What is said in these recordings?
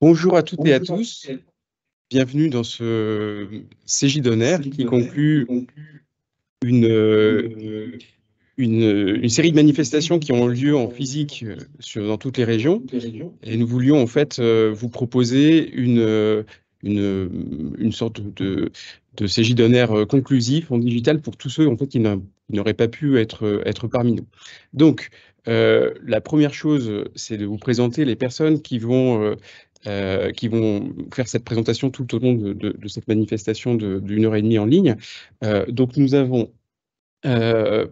Bonjour à toutes et à tous, bienvenue dans ce CJ d'honneur qui conclut une, une série de manifestations qui ont lieu en physique dans toutes les régions. Et nous voulions en fait vous proposer une sorte de CJ d'honneur conclusif en digital pour tous ceux en fait, qui n'auraient pas pu être parmi nous. Donc, la première chose, c'est de vous présenter les personnes qui vont faire cette présentation tout au long de cette manifestation d'une heure et demie en ligne. Donc, nous avons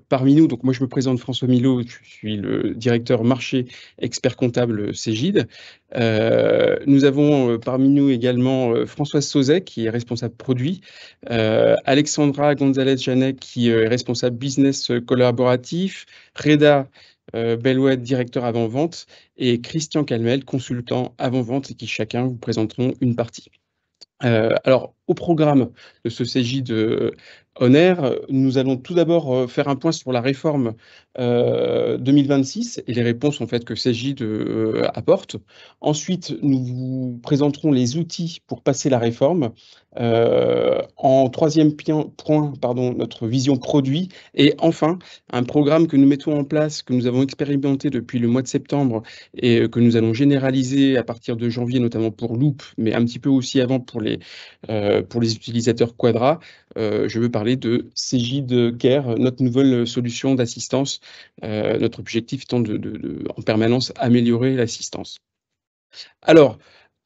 parmi nous, donc moi je me présente François Milot, je suis le directeur marché expert comptable Cégide. Nous avons parmi nous également Françoise Sauzet qui est responsable produit, Alexandra Gonzalez-Janek qui est responsable business collaboratif, Reda Bellouet, directeur avant-vente, et Christian Calmel, consultant avant-vente, et qui chacun vous présenteront une partie. Alors, au programme de ce CJ de Honor, nous allons tout d'abord faire un point sur la réforme 2026 et les réponses en fait que CJ apporte. Ensuite, nous vous présenterons les outils pour passer la réforme. En troisième point, pardon, notre vision produit. Et enfin, un programme que nous mettons en place, que nous avons expérimenté depuis le mois de septembre et que nous allons généraliser à partir de janvier, notamment pour Loop, mais un petit peu aussi avant pour les utilisateurs Quadra. Je veux parler de Cégide Care, notre nouvelle solution d'assistance, notre objectif étant en permanence améliorer l'assistance. Alors,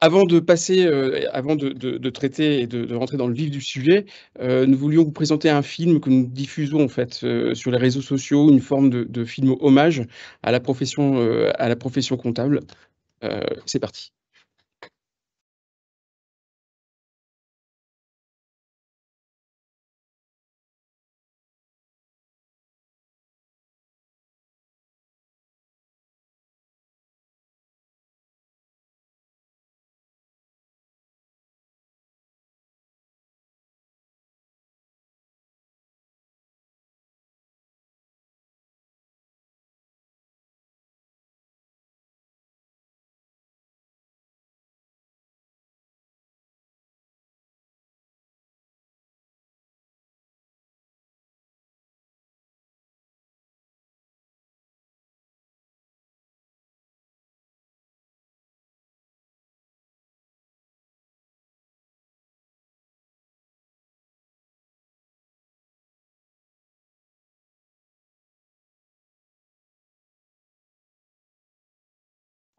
avant de passer, avant de traiter et de rentrer dans le vif du sujet, nous voulions vous présenter un film que nous diffusons en fait sur les réseaux sociaux, une forme de film hommage à la profession comptable. C'est parti.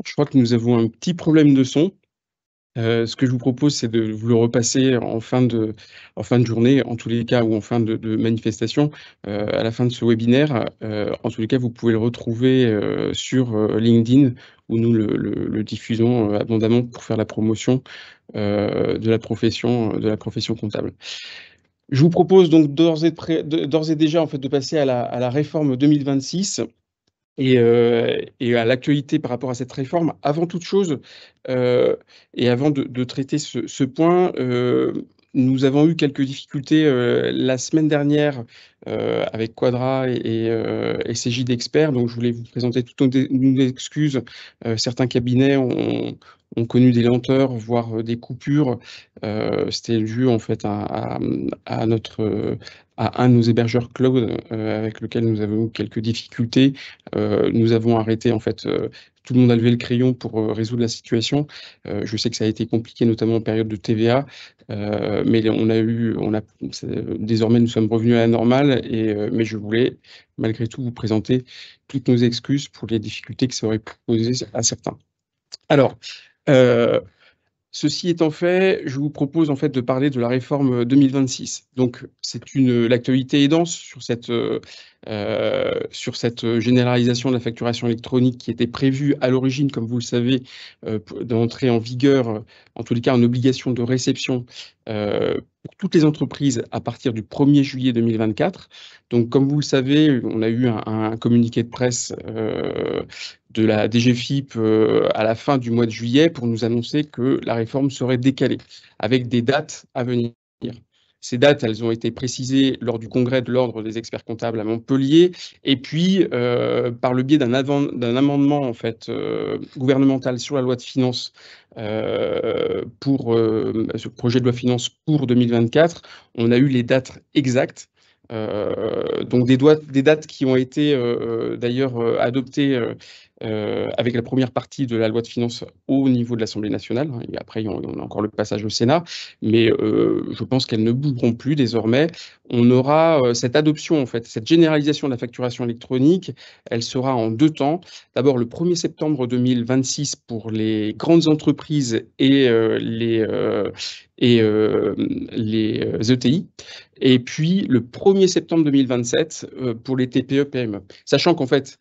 Je crois que nous avons un petit problème de son. Ce que je vous propose, c'est de vous le repasser en fin de journée, en tous les cas, ou en fin de manifestation, à la fin de ce webinaire. En tous les cas, vous pouvez le retrouver sur LinkedIn, où nous le diffusons abondamment pour faire la promotion de la profession comptable. Je vous propose donc d'ores et déjà en fait, de passer à la réforme 2026. Et à l'actualité par rapport à cette réforme, avant toute chose, et avant de traiter ce point, nous avons eu quelques difficultés la semaine dernière avec Quadra et CJ d'experts. Donc, je voulais vous présenter toutes nos excuses. Certains cabinets ont connu des lenteurs, voire des coupures. C'était dû en fait à à un de nos hébergeurs cloud avec lequel nous avons eu quelques difficultés. Nous avons arrêté, en fait, tout le monde a levé le crayon pour résoudre la situation. Je sais que ça a été compliqué, notamment en période de TVA, mais désormais, nous sommes revenus à la normale, mais je voulais, malgré tout, vous présenter toutes nos excuses pour les difficultés que ça aurait posé à certains. Alors, euh, ceci étant fait, je vous propose en fait de parler de la réforme 2026. Donc, l'actualité est dense sur cette généralisation de la facturation électronique qui était prévue à l'origine, comme vous le savez, d'entrer en vigueur, en tous les cas en obligation de réception pour toutes les entreprises à partir du 1er juillet 2024. Donc, comme vous le savez, on a eu un communiqué de presse de la DGFiP à la fin du mois de juillet pour nous annoncer que la réforme serait décalée avec des dates à venir. Ces dates, elles ont été précisées lors du congrès de l'Ordre des experts comptables à Montpellier, et puis par le biais d'un amendement en fait, gouvernemental sur la loi de finances pour ce projet de loi de finances pour 2024, on a eu les dates exactes. Donc des dates qui ont été d'ailleurs adoptées avec la première partie de la loi de finances au niveau de l'Assemblée nationale. Et après, on a encore le passage au Sénat, mais je pense qu'elles ne bougeront plus désormais. On aura cette adoption, en fait, cette généralisation de la facturation électronique, elle sera en 2 temps. D'abord, le 1er septembre 2026 pour les grandes entreprises et les ETI. Et puis, le 1er septembre 2027 pour les TPE-PME. Sachant qu'en fait,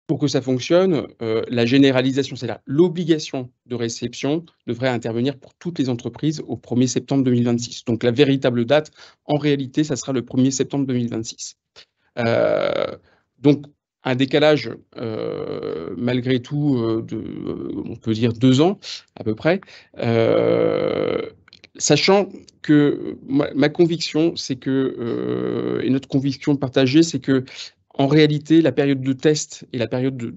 pour que ça fonctionne, la généralisation, c'est-à-dire l'obligation de réception, devrait intervenir pour toutes les entreprises au 1er septembre 2026. Donc la véritable date, en réalité, ça sera le 1er septembre 2026. Donc un décalage, malgré tout, on peut dire 2 ans à peu près. Sachant que ma conviction, c'est que, et notre conviction partagée, c'est que en réalité, la période de test et la période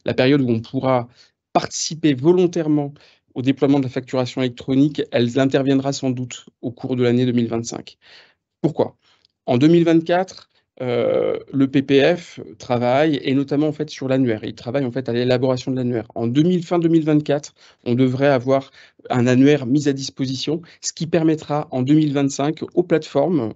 la période où on pourra participer volontairement au déploiement de la facturation électronique, elle interviendra sans doute au cours de l'année 2025. Pourquoi? En 2024, le PPF travaille, et notamment en fait sur l'annuaire. Il travaille en fait à l'élaboration de l'annuaire. Fin 2024, on devrait avoir un annuaire mis à disposition, ce qui permettra en 2025 aux plateformes,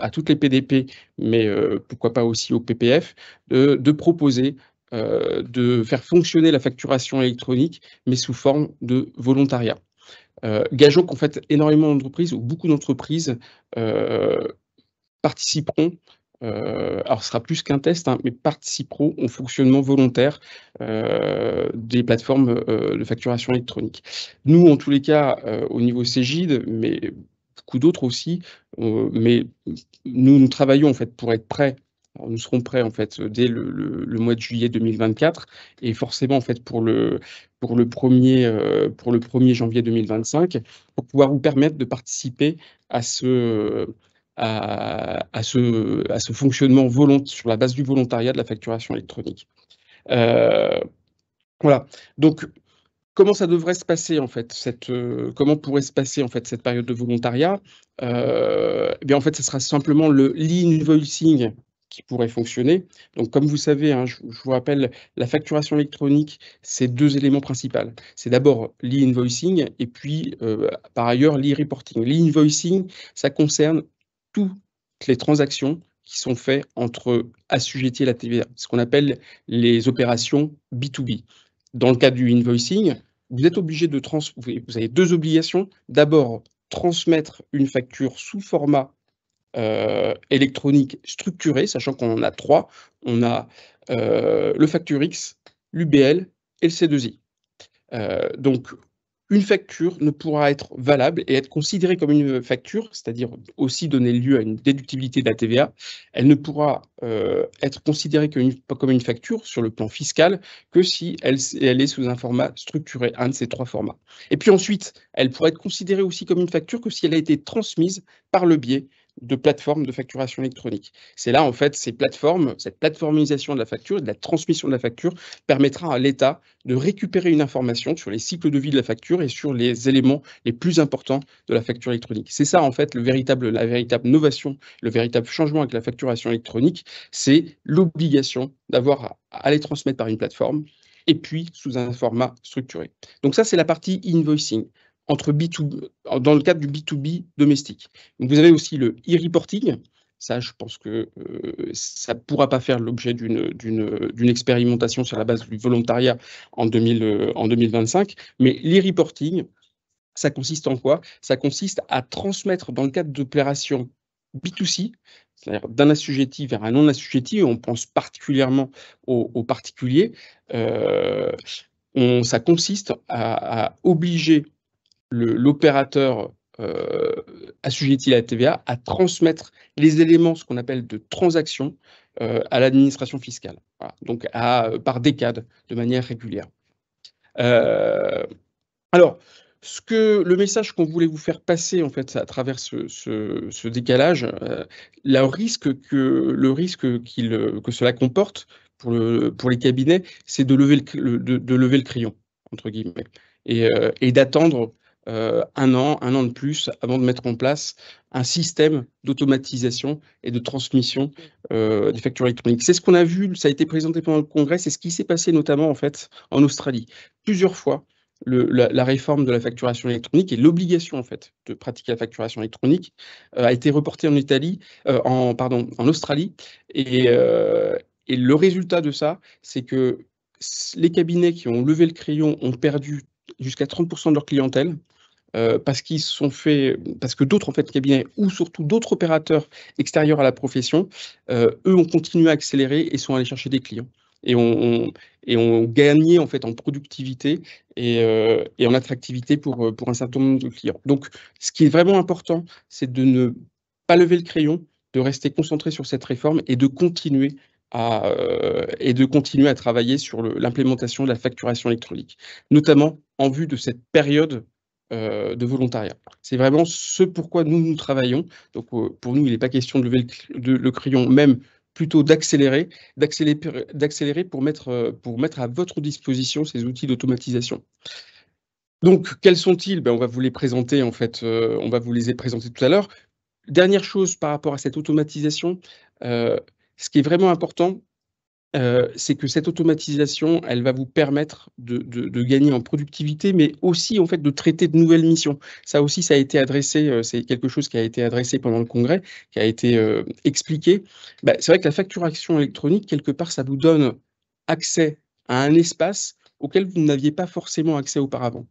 à toutes les PDP, mais pourquoi pas aussi au PPF, de proposer, de faire fonctionner la facturation électronique, mais sous forme de volontariat. Gageons qu'en fait énormément d'entreprises, ou beaucoup d'entreprises, participeront, alors ce sera plus qu'un test, hein, mais participeront au fonctionnement volontaire des plateformes de facturation électronique. Nous, en tous les cas, au niveau Cegid, mais beaucoup d'autres aussi, mais nous travaillons en fait pour être prêts. Alors, nous serons prêts en fait dès le mois de juillet 2024, et forcément en fait pour le 1er janvier 2025, pour pouvoir vous permettre de participer à ce fonctionnement sur la base du volontariat de la facturation électronique. Voilà. Donc, comment ça devrait se passer en fait, comment pourrait se passer en fait cette période de volontariat? Eh bien en fait, ce sera simplement le l'e-invoicing qui pourrait fonctionner. Donc comme vous savez, hein, je vous rappelle, la facturation électronique, c'est 2 éléments principaux. C'est d'abord l'e-invoicing, et puis par ailleurs l'e-reporting. L'e-invoicing, ça concerne toutes les transactions qui sont faites entre assujettis à la TVA, ce qu'on appelle les opérations B2B. Dans le cas du invoicing, vous êtes obligé de vous avez 2 obligations. D'abord, transmettre une facture sous format électronique structuré, sachant qu'on en a 3. On a le FactureX, l'UBL et le C2I. Donc une facture ne pourra être valable et être considérée comme une facture, c'est-à-dire aussi donner lieu à une déductibilité de la TVA. Elle ne pourra être considérée comme une facture sur le plan fiscal que si elle est sous un format structuré, un de ces 3 formats. Et puis ensuite, elle pourra être considérée aussi comme une facture que si elle a été transmise par le biais de plateformes de facturation électronique. C'est là, en fait, cette plateformisation de la facture, de la transmission de la facture, permettra à l'État de récupérer une information sur les cycles de vie de la facture et sur les éléments les plus importants de la facture électronique. C'est ça, en fait, la véritable novation, le véritable changement avec la facturation électronique, c'est l'obligation d'avoir à les transmettre par une plateforme, et puis sous un format structuré. Donc ça, c'est la partie invoicing dans le cadre du B2B domestique. Donc vous avez aussi le e-reporting. Ça, je pense que ça ne pourra pas faire l'objet d'une expérimentation sur la base du volontariat en 2025. Mais l'e-reporting, ça consiste en quoi? Ça consiste à transmettre dans le cadre d'opérations B2C, c'est-à-dire d'un assujetti vers un non assujetti, on pense particulièrement aux particuliers. Ça consiste à obliger l'opérateur assujetti à la TVA à transmettre les éléments, ce qu'on appelle de transactions, à l'administration fiscale. Voilà. Donc par décade, de manière régulière. Alors, Le message qu'on voulait vous faire passer en fait à travers ce décalage, le risque que cela comporte pour les cabinets, c'est de lever de lever le crayon, entre guillemets, et d'attendre 1 an de plus avant de mettre en place un système d'automatisation et de transmission des factures électroniques. C'est ce qu'on a vu, ça a été présenté pendant le congrès, c'est ce qui s'est passé notamment en fait en Australie. Plusieurs fois, la réforme de la facturation électronique et l'obligation en fait de pratiquer la facturation électronique a été reportée en en Australie. Et le résultat de ça, c'est que les cabinets qui ont levé le crayon ont perdu jusqu'à 30% de leur clientèle. Parce que d'autres en fait cabinets ou surtout d'autres opérateurs extérieurs à la profession, eux ont continué à accélérer et sont allés chercher des clients et ont gagné en fait en productivité et en attractivité pour un certain nombre de clients. Donc ce qui est vraiment important, c'est de ne pas lever le crayon, de rester concentré sur cette réforme et de continuer à travailler sur l'implémentation de la facturation électronique, notamment en vue de cette période de volontariat. C'est vraiment ce pourquoi nous travaillons. Donc, pour nous, il n'est pas question de lever le crayon, même plutôt d'accélérer pour mettre à votre disposition ces outils d'automatisation. Donc, quels sont-ils? On va vous les présenter, en fait, on va vous les présenter tout à l'heure. Dernière chose par rapport à cette automatisation, ce qui est vraiment important, c'est que cette automatisation, elle va vous permettre de gagner en productivité, mais aussi, en fait, de traiter de nouvelles missions. Ça aussi, ça a été adressé, c'est quelque chose qui a été adressé pendant le congrès, qui a été, expliqué. C'est vrai que la facturation électronique, quelque part, ça vous donne accès à un espace auquel vous n'aviez pas forcément accès auparavant.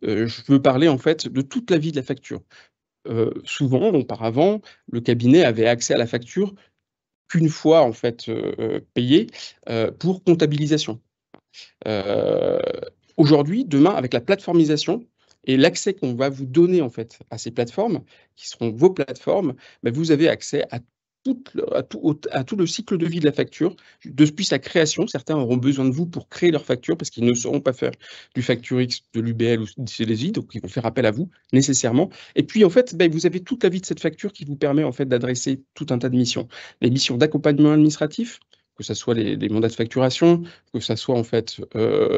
Je veux parler, en fait, de toute la vie de la facture. Souvent, auparavant, le cabinet avait accès à la facture qu'une fois en fait, payé, pour comptabilisation. Heu, Aujourd'hui, demain, avec la plateformisation et l'accès qu'on va vous donner en fait à ces plateformes, qui seront vos plateformes, vous avez accès à à tout le cycle de vie de la facture, depuis sa création. Certains auront besoin de vous pour créer leur facture parce qu'ils ne sauront pas faire du Facturix, de l'UBL ou du CDJ, donc ils vont faire appel à vous nécessairement. Et puis en fait, vous avez toute la vie de cette facture qui vous permet en fait d'adresser tout un tas de missions. Les missions d'accompagnement administratif, que ça soit les mandats de facturation, que ça soit en fait,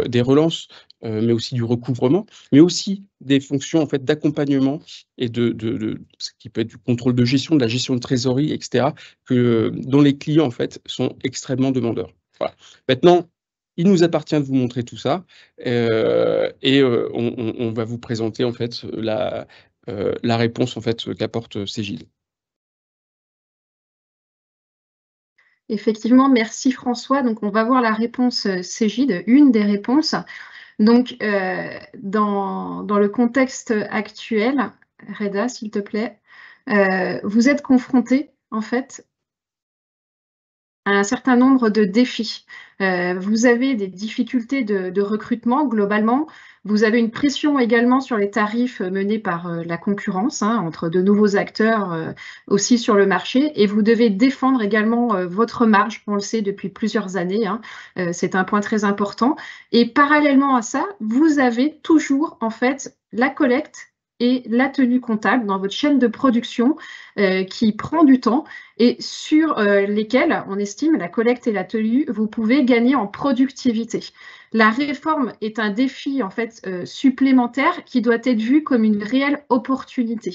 des relances, mais aussi du recouvrement, mais aussi des fonctions en fait d'accompagnement et de ce qui peut être du contrôle de gestion, de la gestion de trésorerie et cetera, dont les clients en fait sont extrêmement demandeurs. Voilà. Maintenant, il nous appartient de vous montrer tout ça, on va vous présenter en fait la réponse en fait qu'apporte Cegid. Effectivement, merci François. Donc, on va voir la réponse Cégide, une des réponses. Donc, dans le contexte actuel, Reda, s'il te plaît, vous êtes confronté, en fait, à un certain nombre de défis. Vous avez des difficultés de recrutement globalement. Vous avez une pression également sur les tarifs menés par la concurrence entre de nouveaux acteurs aussi sur le marché. Et vous devez défendre également votre marge, on le sait depuis plusieurs années. C'est un point très important. Et parallèlement à ça, vous avez toujours en fait la collecte et la tenue comptable dans votre chaîne de production qui prend du temps et sur lesquels, on estime, la collecte et la tenue, vous pouvez gagner en productivité. La réforme est un défi en fait supplémentaire qui doit être vu comme une réelle opportunité.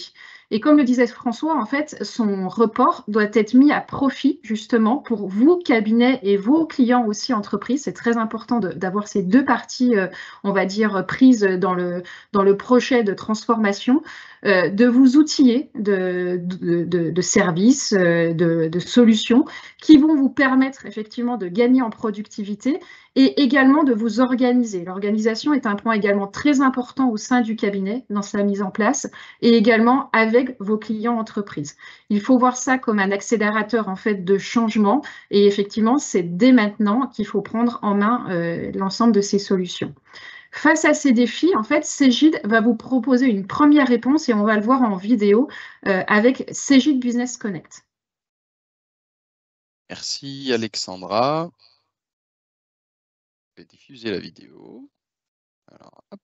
Et comme le disait François, en fait, son report doit être mis à profit justement pour vous, cabinets, et vos clients aussi, entreprises. C'est très important d'avoir ces deux parties, on va dire, prises dans le projet de transformation, de vous outiller de services, de solutions qui vont vous permettre effectivement de gagner en productivité et également de vous organiser. L'organisation est un point également très important au sein du cabinet dans sa mise en place et également avec vos clients entreprises. Il faut voir ça comme un accélérateur en fait de changement et effectivement, c'est dès maintenant qu'il faut prendre en main l'ensemble de ces solutions. Face à ces défis, en fait, Cegid va vous proposer une première réponse et on va le voir en vidéo avec Cegid Business Connect. Merci Alexandra. Je vais diffuser la vidéo. Alors, hop.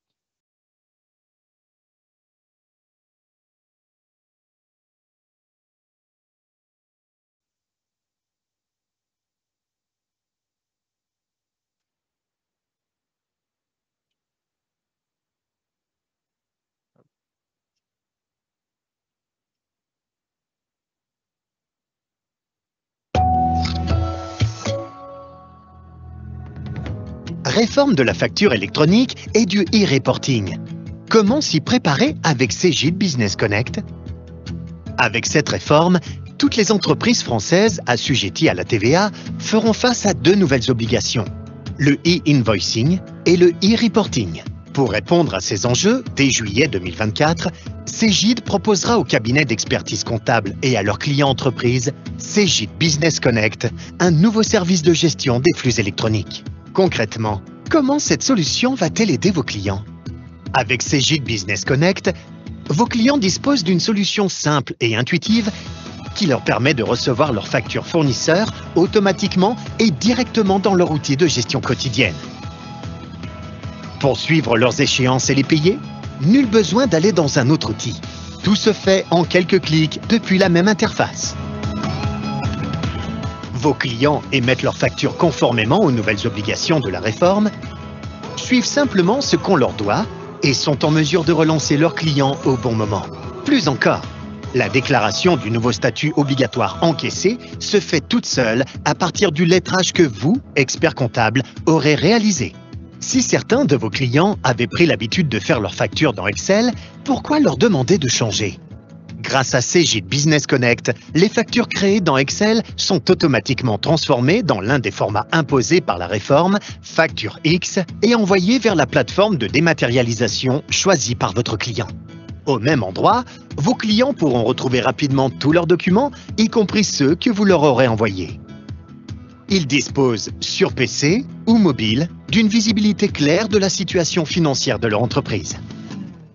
réforme de la facture électronique et du e-reporting. Comment s'y préparer avec Cegid Business Connect? Avec cette réforme, toutes les entreprises françaises assujetties à la TVA feront face à deux nouvelles obligations, le e-invoicing et le e-reporting. Pour répondre à ces enjeux, dès juillet 2024, Cegid proposera aux cabinets d'expertise comptable et à leurs clients entreprises Cegid Business Connect, un nouveau service de gestion des flux électroniques. Concrètement, comment cette solution va-t-elle aider vos clients? Avec Cegid Business Connect, vos clients disposent d'une solution simple et intuitive qui leur permet de recevoir leurs factures fournisseurs automatiquement et directement dans leur outil de gestion quotidienne. Pour suivre leurs échéances et les payer, nul besoin d'aller dans un autre outil. Tout se fait en quelques clics depuis la même interface. Vos clients émettent leurs factures conformément aux nouvelles obligations de la réforme, suivent simplement ce qu'on leur doit et sont en mesure de relancer leurs clients au bon moment. Plus encore, la déclaration du nouveau statut obligatoire encaissé se fait toute seule à partir du lettrage que vous, expert comptable, aurez réalisé. Si certains de vos clients avaient pris l'habitude de faire leurs factures dans Excel, pourquoi leur demander de changer? Grâce à Cegid Business Connect, les factures créées dans Excel sont automatiquement transformées dans l'un des formats imposés par la réforme, Facture X, et envoyées vers la plateforme de dématérialisation choisie par votre client. Au même endroit, vos clients pourront retrouver rapidement tous leurs documents, y compris ceux que vous leur aurez envoyés. Ils disposent, sur PC ou mobile, d'une visibilité claire de la situation financière de leur entreprise.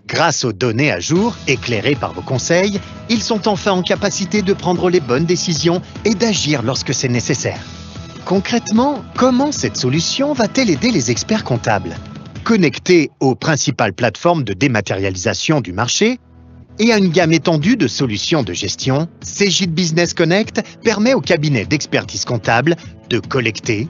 Grâce aux données à jour, éclairées par vos conseils, ils sont enfin en capacité de prendre les bonnes décisions et d'agir lorsque c'est nécessaire. Concrètement, comment cette solution va-t-elle aider les experts comptables? Connectés aux principales plateformes de dématérialisation du marché et à une gamme étendue de solutions de gestion, Cegid Business Connect permet aux cabinets d'expertise comptable de collecter,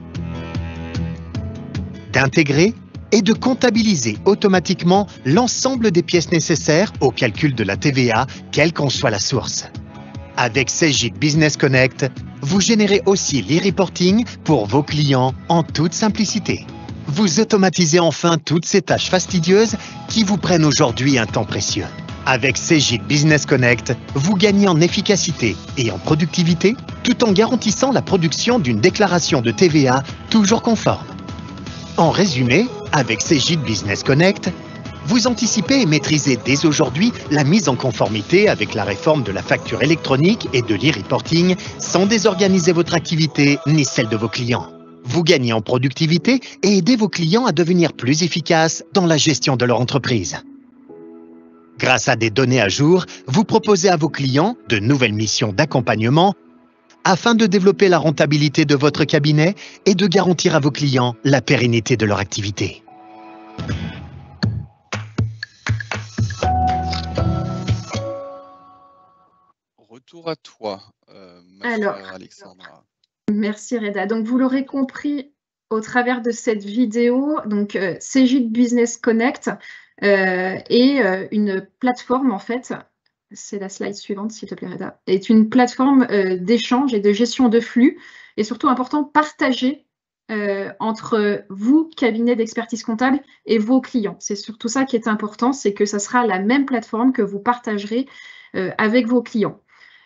d'intégrer et de comptabiliser automatiquement l'ensemble des pièces nécessaires au calcul de la TVA, quelle qu'en soit la source. Avec Cegid Business Connect, vous générez aussi l'e-reporting pour vos clients en toute simplicité. Vous automatisez enfin toutes ces tâches fastidieuses qui vous prennent aujourd'hui un temps précieux. Avec Cegid Business Connect, vous gagnez en efficacité et en productivité tout en garantissant la production d'une déclaration de TVA toujours conforme. En résumé, avec Cegid Business Connect, vous anticipez et maîtrisez dès aujourd'hui la mise en conformité avec la réforme de la facture électronique et de l'e-reporting sans désorganiser votre activité ni celle de vos clients. Vous gagnez en productivité et aidez vos clients à devenir plus efficaces dans la gestion de leur entreprise. Grâce à des données à jour, vous proposez à vos clients de nouvelles missions d'accompagnement afin de développer la rentabilité de votre cabinet et de garantir à vos clients la pérennité de leur activité. Retour à toi, ma Alors, chère Alexandra. Merci Reda. Donc vous l'aurez compris au travers de cette vidéo, donc Cegid Business Connect est une plateforme en fait, c'est la slide suivante s'il te plaît Reda, est une plateforme d'échange et de gestion de flux et surtout important partagée entre vous, cabinet d'expertise comptable, et vos clients. C'est surtout ça qui est important, c'est que ça sera la même plateforme que vous partagerez avec vos clients.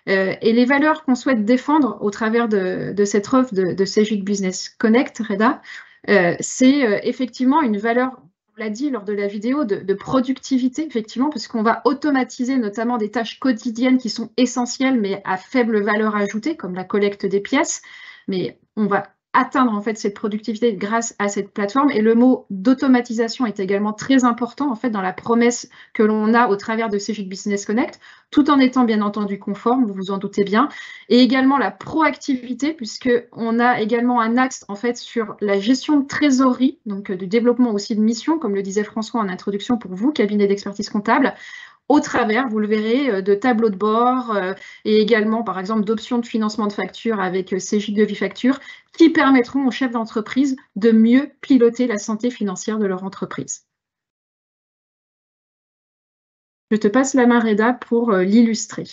Et les valeurs qu'on souhaite défendre au travers de cette offre de Cegid Business Connect, Reda, c'est effectivement une valeur, on l'a dit lors de la vidéo, de productivité, effectivement, puisqu'on va automatiser notamment des tâches quotidiennes qui sont essentielles, mais à faible valeur ajoutée, comme la collecte des pièces. Mais on va atteindre en fait cette productivité grâce à cette plateforme. Et le mot d'automatisation est également très important en fait dans la promesse que l'on a au travers de Cegid Business Connect, tout en étant bien entendu conforme, vous vous en doutez bien, et également la proactivité, puisqu'on a également un axe en fait sur la gestion de trésorerie, donc du développement aussi de missions, comme le disait François en introduction pour vous, cabinet d'expertise comptable, au travers, vous le verrez, de tableaux de bord et également, par exemple, d'options de financement de factures avec Cegid Devifacture qui permettront aux chefs d'entreprise de mieux piloter la santé financière de leur entreprise. Je te passe la main, Reda, pour l'illustrer.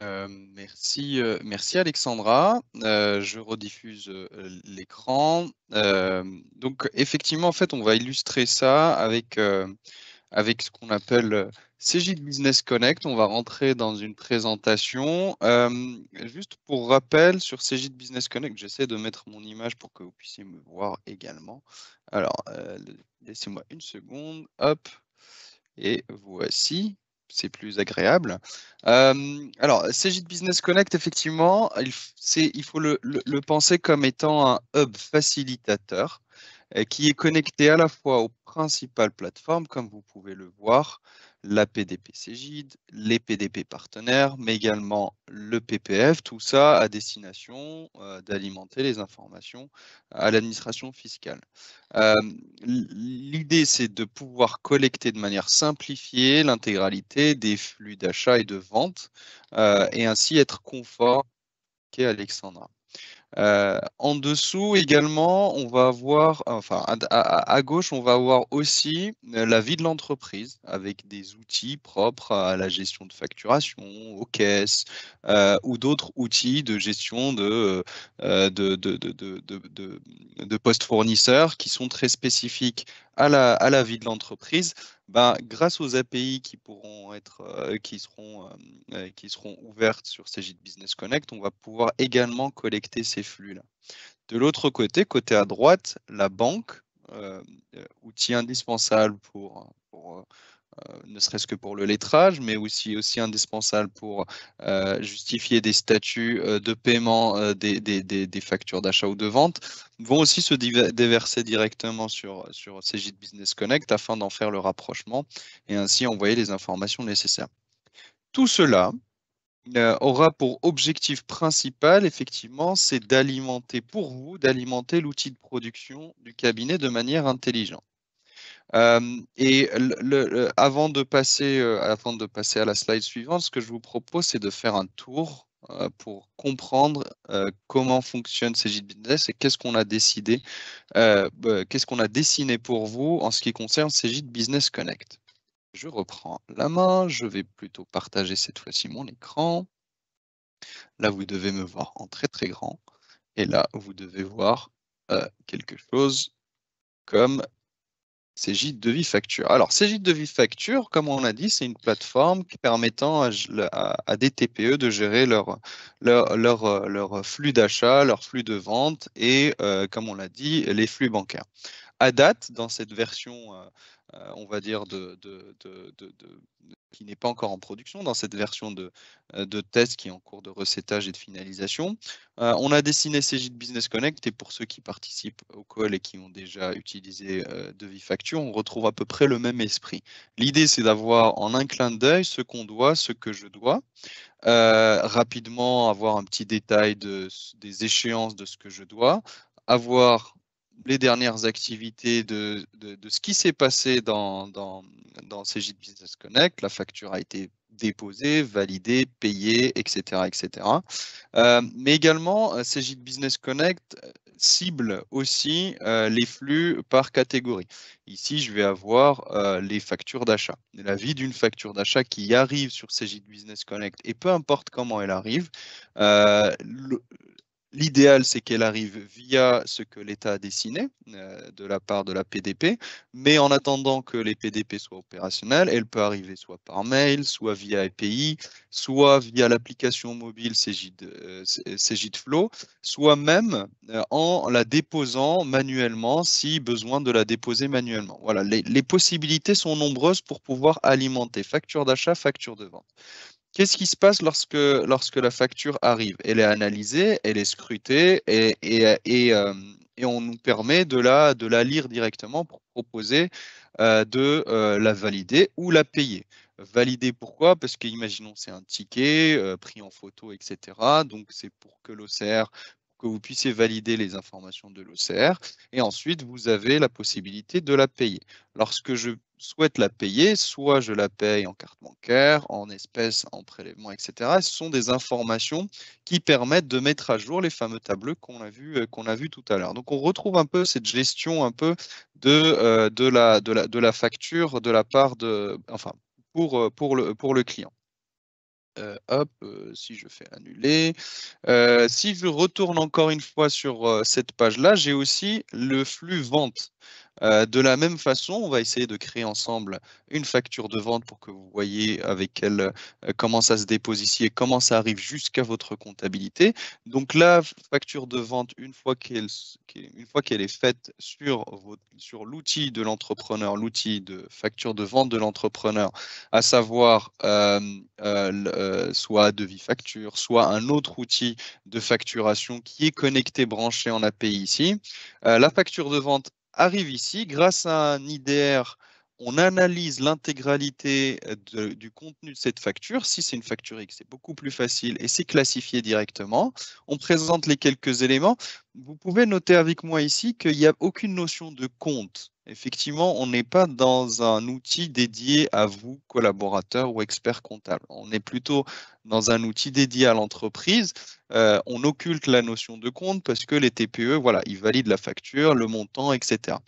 Merci Alexandra. Je rediffuse l'écran. Donc effectivement, en fait, on va illustrer ça avec ce qu'on appelle Cegid Business Connect. On va rentrer dans une présentation. Juste pour rappel, sur Cegid Business Connect, j'essaie de mettre mon image pour que vous puissiez me voir également. Alors, laissez-moi une seconde. Hop. Et voici. C'est plus agréable. Alors, Cegid Business Connect, effectivement, il faut le penser comme étant un hub facilitateur qui est connecté à la fois aux principales plateformes, comme vous pouvez le voir, la PDP Cegid, les PDP partenaires, mais également le PPF, tout ça à destination d'alimenter les informations à l'administration fiscale. L'idée, c'est de pouvoir collecter de manière simplifiée l'intégralité des flux d'achat et de vente et ainsi être conforme à Alexandra. En dessous également, on va avoir, enfin à gauche, on va avoir aussi la vie de l'entreprise avec des outils propres à la gestion de facturation, aux caisses ou d'autres outils de gestion de postes fournisseurs qui sont très spécifiques à la vie de l'entreprise. Ben, grâce aux API qui pourront être, qui seront ouvertes sur Cegid Business Connect, on va pouvoir également collecter ces flux-là. De l'autre côté, côté à droite, la banque, outil indispensable pour ne serait-ce que pour le lettrage, mais aussi indispensable pour justifier des statuts de paiement des factures d'achat ou de vente, vont aussi se déverser directement sur Cegid Business Connect afin d'en faire le rapprochement et ainsi envoyer les informations nécessaires. Tout cela aura pour objectif principal, effectivement, c'est d'alimenter l'outil de production du cabinet de manière intelligente. Et avant de passer à la slide suivante, ce que je vous propose, c'est de faire un tour pour comprendre comment fonctionne Cegid Business et qu'est-ce qu'on a décidé, qu'est-ce qu'on a dessiné pour vous en ce qui concerne Cegid Business Connect. Je reprends la main, je vais plutôt partager cette fois-ci mon écran. Là, vous devez me voir en très très grand. Et là, vous devez voir quelque chose comme Cegid Devis Facture. Alors, Cegid Devis Facture, comme on l'a dit, c'est une plateforme permettant à des TPE de gérer leur flux d'achat, leur flux de vente et, comme on l'a dit, les flux bancaires. À date, dans cette version, on va dire, qui n'est pas encore en production, dans cette version de test qui est en cours de recettage et de finalisation, on a dessiné Cegid Business Connect et pour ceux qui participent au call et qui ont déjà utilisé Devis Facture, on retrouve à peu près le même esprit. L'idée, c'est d'avoir en un clin d'œil ce qu'on doit, ce que je dois, rapidement avoir un petit détail des échéances de ce que je dois, avoir les dernières activités de ce qui s'est passé dans Cegid Business Connect. La facture a été déposée, validée, payée, etc. etc. Mais également, Cegid Business Connect cible aussi les flux par catégorie. Ici, je vais avoir les factures d'achat. La vie d'une facture d'achat qui arrive sur Cegid Business Connect, et peu importe comment elle arrive, l'idéal, c'est qu'elle arrive via ce que l'État a dessiné de la part de la PDP, mais en attendant que les PDP soient opérationnels, elle peut arriver soit par mail, soit via API, soit via l'application mobile Cegid Flow, soit même en la déposant manuellement si besoin de la déposer manuellement. Voilà, les possibilités sont nombreuses pour pouvoir alimenter facture d'achat, facture de vente. Qu'est-ce qui se passe lorsque la facture arrive? Elle est analysée, elle est scrutée et on nous permet de la lire directement pour proposer de la valider ou la payer. Valider pourquoi? Parce qu'imaginons c'est un ticket pris en photo, etc. Donc c'est pour que l'OCR, que vous puissiez valider les informations de l'OCR et ensuite vous avez la possibilité de la payer. Lorsque je souhaite la payer, soit je la paye en carte bancaire, en espèces, en prélèvement, etc. Ce sont des informations qui permettent de mettre à jour les fameux tableaux qu'on a vu tout à l'heure. Donc on retrouve un peu cette gestion un peu de la facture de la part de, enfin, pour le client. Si je fais annuler, si je retourne encore une fois sur cette page-là, j'ai aussi le flux vente. De la même façon, on va essayer de créer ensemble une facture de vente pour que vous voyez avec elle comment ça se dépose ici et comment ça arrive jusqu'à votre comptabilité. Donc la facture de vente, une fois qu'elle est faite sur l'outil de l'entrepreneur, l'outil de facture de vente de l'entrepreneur, à savoir soit devis facture, soit un autre outil de facturation qui est connecté, branché en API ici. La facture de vente arrive ici. Grâce à un IDR, on analyse l'intégralité du contenu de cette facture. Si c'est une facture X, c'est beaucoup plus facile et c'est classifié directement. On présente les quelques éléments. Vous pouvez noter avec moi ici qu'il n'y a aucune notion de compte. Effectivement, on n'est pas dans un outil dédié à vous, collaborateurs ou experts comptables. On est plutôt dans un outil dédié à l'entreprise. On occulte la notion de compte parce que les TPE, voilà, ils valident la facture, le montant, etc.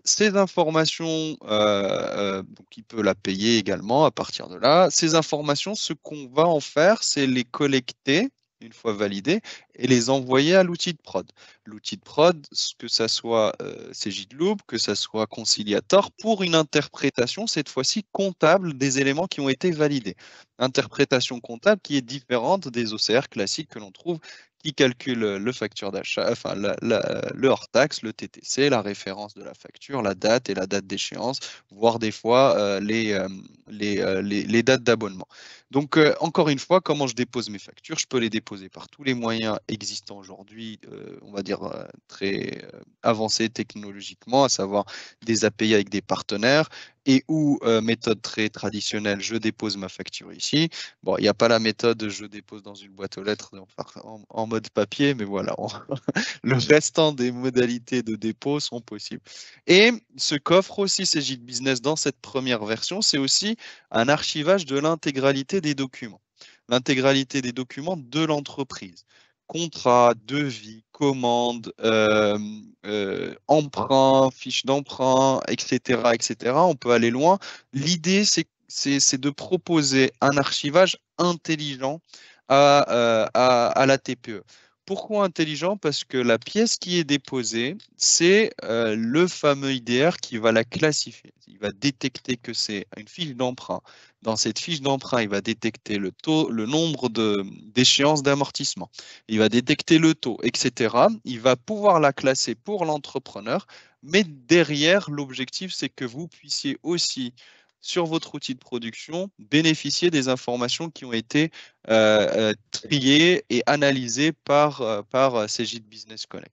Ces informations, donc il peut la payer également à partir de là. Ces informations, ce qu'on va en faire, c'est les collecter une fois validées et les envoyer à l'outil de prod. L'outil de prod, que ça soit Cegidloop, que ça soit Conciliator, pour une interprétation, cette fois-ci comptable des éléments qui ont été validés. Interprétation comptable qui est différente des OCR classiques que l'on trouve qui calcule le facture d'achat, enfin le hors-taxe, le TTC, la référence de la facture, la date et la date d'échéance, voire des fois les dates d'abonnement. Donc, encore une fois, comment je dépose mes factures? Je peux les déposer par tous les moyens existants aujourd'hui, on va dire très avancés technologiquement, à savoir des API avec des partenaires et ou méthode très traditionnelle, je dépose ma facture ici. Bon, il n'y a pas la méthode je dépose dans une boîte aux lettres en mode papier, mais voilà, le restant des modalités de dépôt sont possibles. Et ce qu'offre aussi Cegid Business dans cette première version, c'est aussi un archivage de l'intégralité des documents. L'intégralité des documents de l'entreprise. Contrat, devis, commande, emprunt, fiche d'emprunt, etc., etc. On peut aller loin. L'idée, c'est de proposer un archivage intelligent à la TPE. Pourquoi intelligent? Parce que la pièce qui est déposée, c'est le fameux IDR qui va la classifier. Il va détecter que c'est une fiche d'emprunt. Dans cette fiche d'emprunt, il va détecter le taux, le nombre d'échéances d'amortissement. Il va détecter le taux, etc. Il va pouvoir la classer pour l'entrepreneur. Mais derrière, l'objectif, c'est que vous puissiez aussi sur votre outil de production, bénéficier des informations qui ont été triées et analysées par Cegid Business Connect.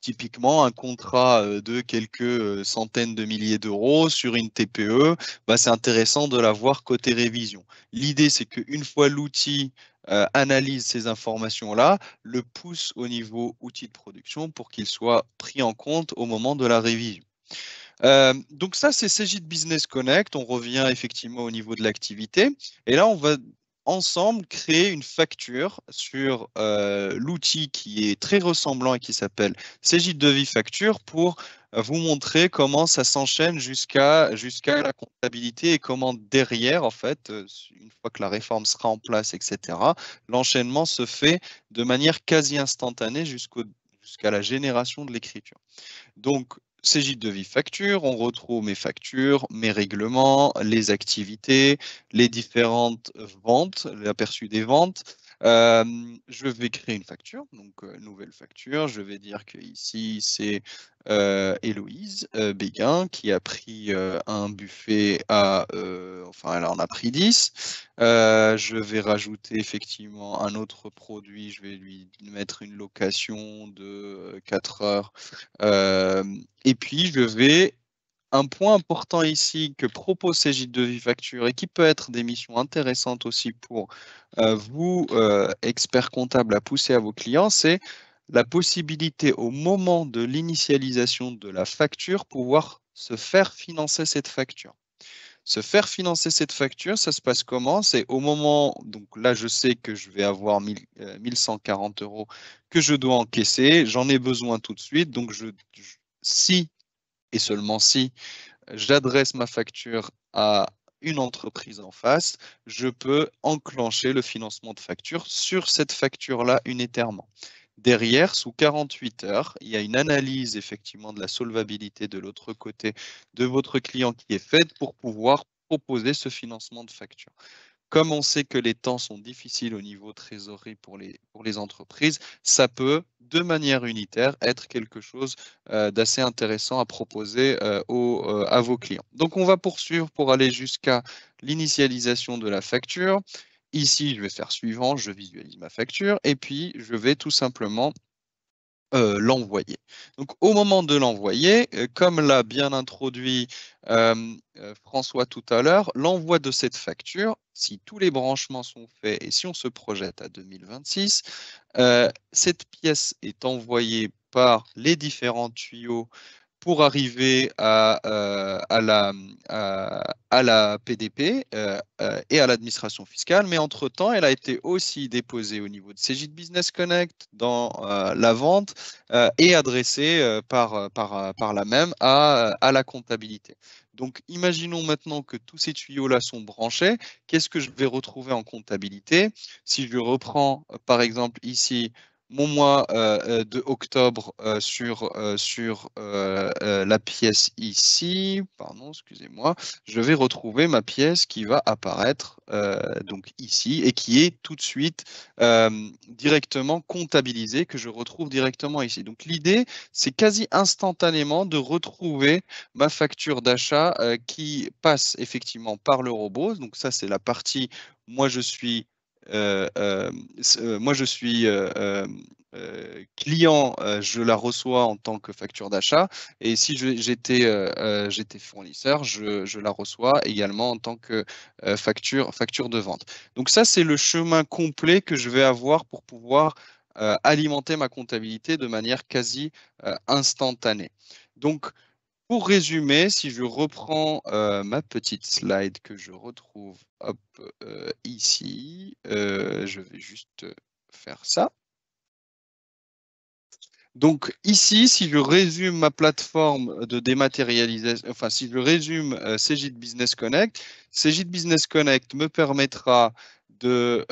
Typiquement, un contrat de quelques centaines de milliers d'euros sur une TPE, c'est intéressant de l'avoir côté révision. L'idée, c'est qu'une fois l'outil analyse ces informations-là, le pousse au niveau outil de production pour qu'il soit pris en compte au moment de la révision. Donc ça, c'est Cegid Business Connect. On revient effectivement au niveau de l'activité. Et là, on va ensemble créer une facture sur l'outil qui est très ressemblant et qui s'appelle Cegid Devis Facture pour vous montrer comment ça s'enchaîne jusqu'à la comptabilité et comment derrière, en fait, une fois que la réforme sera en place, etc., l'enchaînement se fait de manière quasi instantanée jusqu'à la génération de l'écriture. Donc, Cegid Devis Facture, on retrouve mes factures, mes règlements, les activités, les différentes ventes, l'aperçu des ventes. Je vais créer une facture, donc nouvelle facture. Je vais dire que ici c'est Héloïse Béguin qui a pris un buffet enfin elle en a pris 10. Je vais rajouter effectivement un autre produit. Je vais lui mettre une location de 4 heures. Et puis je vais un point important ici que propose Cegid Devis Facture et qui peut être des missions intéressantes aussi pour vous, experts comptables, à pousser à vos clients, c'est la possibilité au moment de l'initialisation de la facture, pouvoir se faire financer cette facture. Se faire financer cette facture, ça se passe comment? C'est au moment, donc là je sais que je vais avoir 1140 € que je dois encaisser, j'en ai besoin tout de suite, donc si et seulement si j'adresse ma facture à une entreprise en face, je peux enclencher le financement de facture sur cette facture-là unitairement. Derrière, sous 48 heures, il y a une analyse effectivement de la solvabilité de l'autre côté de votre client qui est faite pour pouvoir proposer ce financement de facture. Comme on sait que les temps sont difficiles au niveau trésorerie pour les entreprises, ça peut, de manière unitaire, être quelque chose d'assez intéressant à proposer à vos clients. Donc, on va poursuivre pour aller jusqu'à l'initialisation de la facture. Ici, je vais faire suivant, je visualise ma facture et puis je vais tout simplement l'envoyer. Donc, au moment de l'envoyer, comme l'a bien introduit François tout à l'heure, l'envoi de cette facture, si tous les branchements sont faits et si on se projette à 2026, cette pièce est envoyée par les différents tuyaux pour arriver à la PDP et à l'administration fiscale. Mais entre-temps, elle a été aussi déposée au niveau de Cegid Business Connect dans la vente et adressée par la même à la comptabilité. Donc, imaginons maintenant que tous ces tuyaux-là sont branchés. Qu'est-ce que je vais retrouver en comptabilité? Si je reprends, par exemple, ici, mon mois de octobre sur la pièce ici, pardon, excusez-moi, je vais retrouver ma pièce qui va apparaître donc ici et qui est tout de suite directement comptabilisée, que je retrouve directement ici. Donc l'idée, c'est quasi instantanément de retrouver ma facture d'achat qui passe effectivement par le robot. Donc ça, c'est la partie, moi je suis client, je la reçois en tant que facture d'achat. Et si j'étais fournisseur, je la reçois également en tant que facture de vente. Donc ça, c'est le chemin complet que je vais avoir pour pouvoir alimenter ma comptabilité de manière quasi instantanée. Donc, pour résumer, si je reprends ma petite slide que je retrouve hop, ici, je vais juste faire ça. Donc ici, si je résume ma plateforme de dématérialisation, enfin si je résume Cegid Business Connect, Cegid Business Connect me permettra de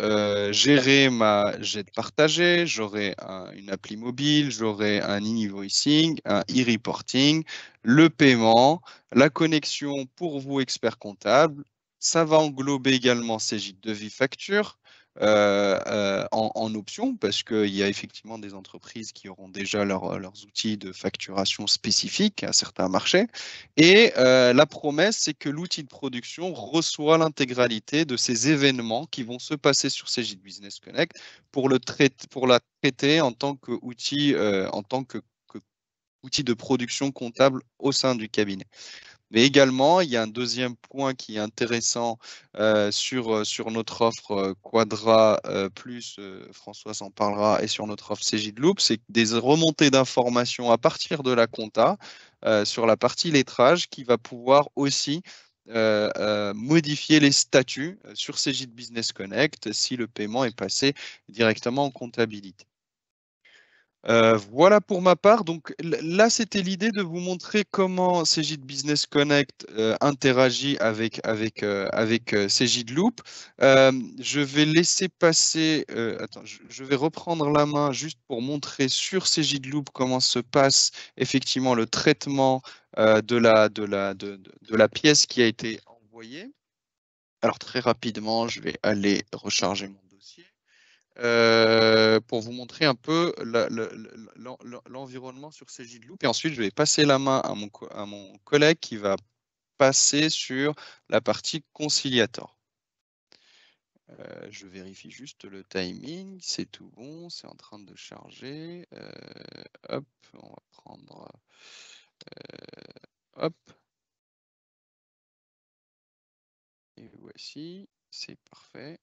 gérer ma jet partagée, j'aurai une appli mobile, j'aurai un e-invoicing, un e-reporting, le paiement, la connexion pour vous experts comptables. Ça va englober également Cegid Devis Facture, en option parce qu'il y a effectivement des entreprises qui auront déjà leurs outils de facturation spécifiques à certains marchés. Et la promesse, c'est que l'outil de production reçoit l'intégralité de ces événements qui vont se passer sur Cegid Business Connect pour la traiter en tant qu'outil outil de production comptable au sein du cabinet. Mais également, il y a un deuxième point qui est intéressant sur notre offre Quadra Plus, François s'en parlera, et sur notre offre Cegid Loop, c'est des remontées d'informations à partir de la compta sur la partie lettrage qui va pouvoir aussi modifier les statuts sur Cegid Business Connect si le paiement est passé directement en comptabilité. Voilà pour ma part. Donc là, c'était l'idée de vous montrer comment Cegid Business Connect interagit avec Cegid Loop. Je vais laisser passer, attends, je vais reprendre la main juste pour montrer sur Cegid Loop comment se passe effectivement le traitement de la pièce qui a été envoyée. Alors très rapidement, je vais aller recharger mon dossier. Pour vous montrer un peu l'environnement sur Cegid Loop. Et ensuite, je vais passer la main à mon collègue qui va passer sur la partie conciliator. Je vérifie juste le timing, c'est tout bon, c'est en train de charger. Hop, on va prendre... hop. Et voici, c'est parfait.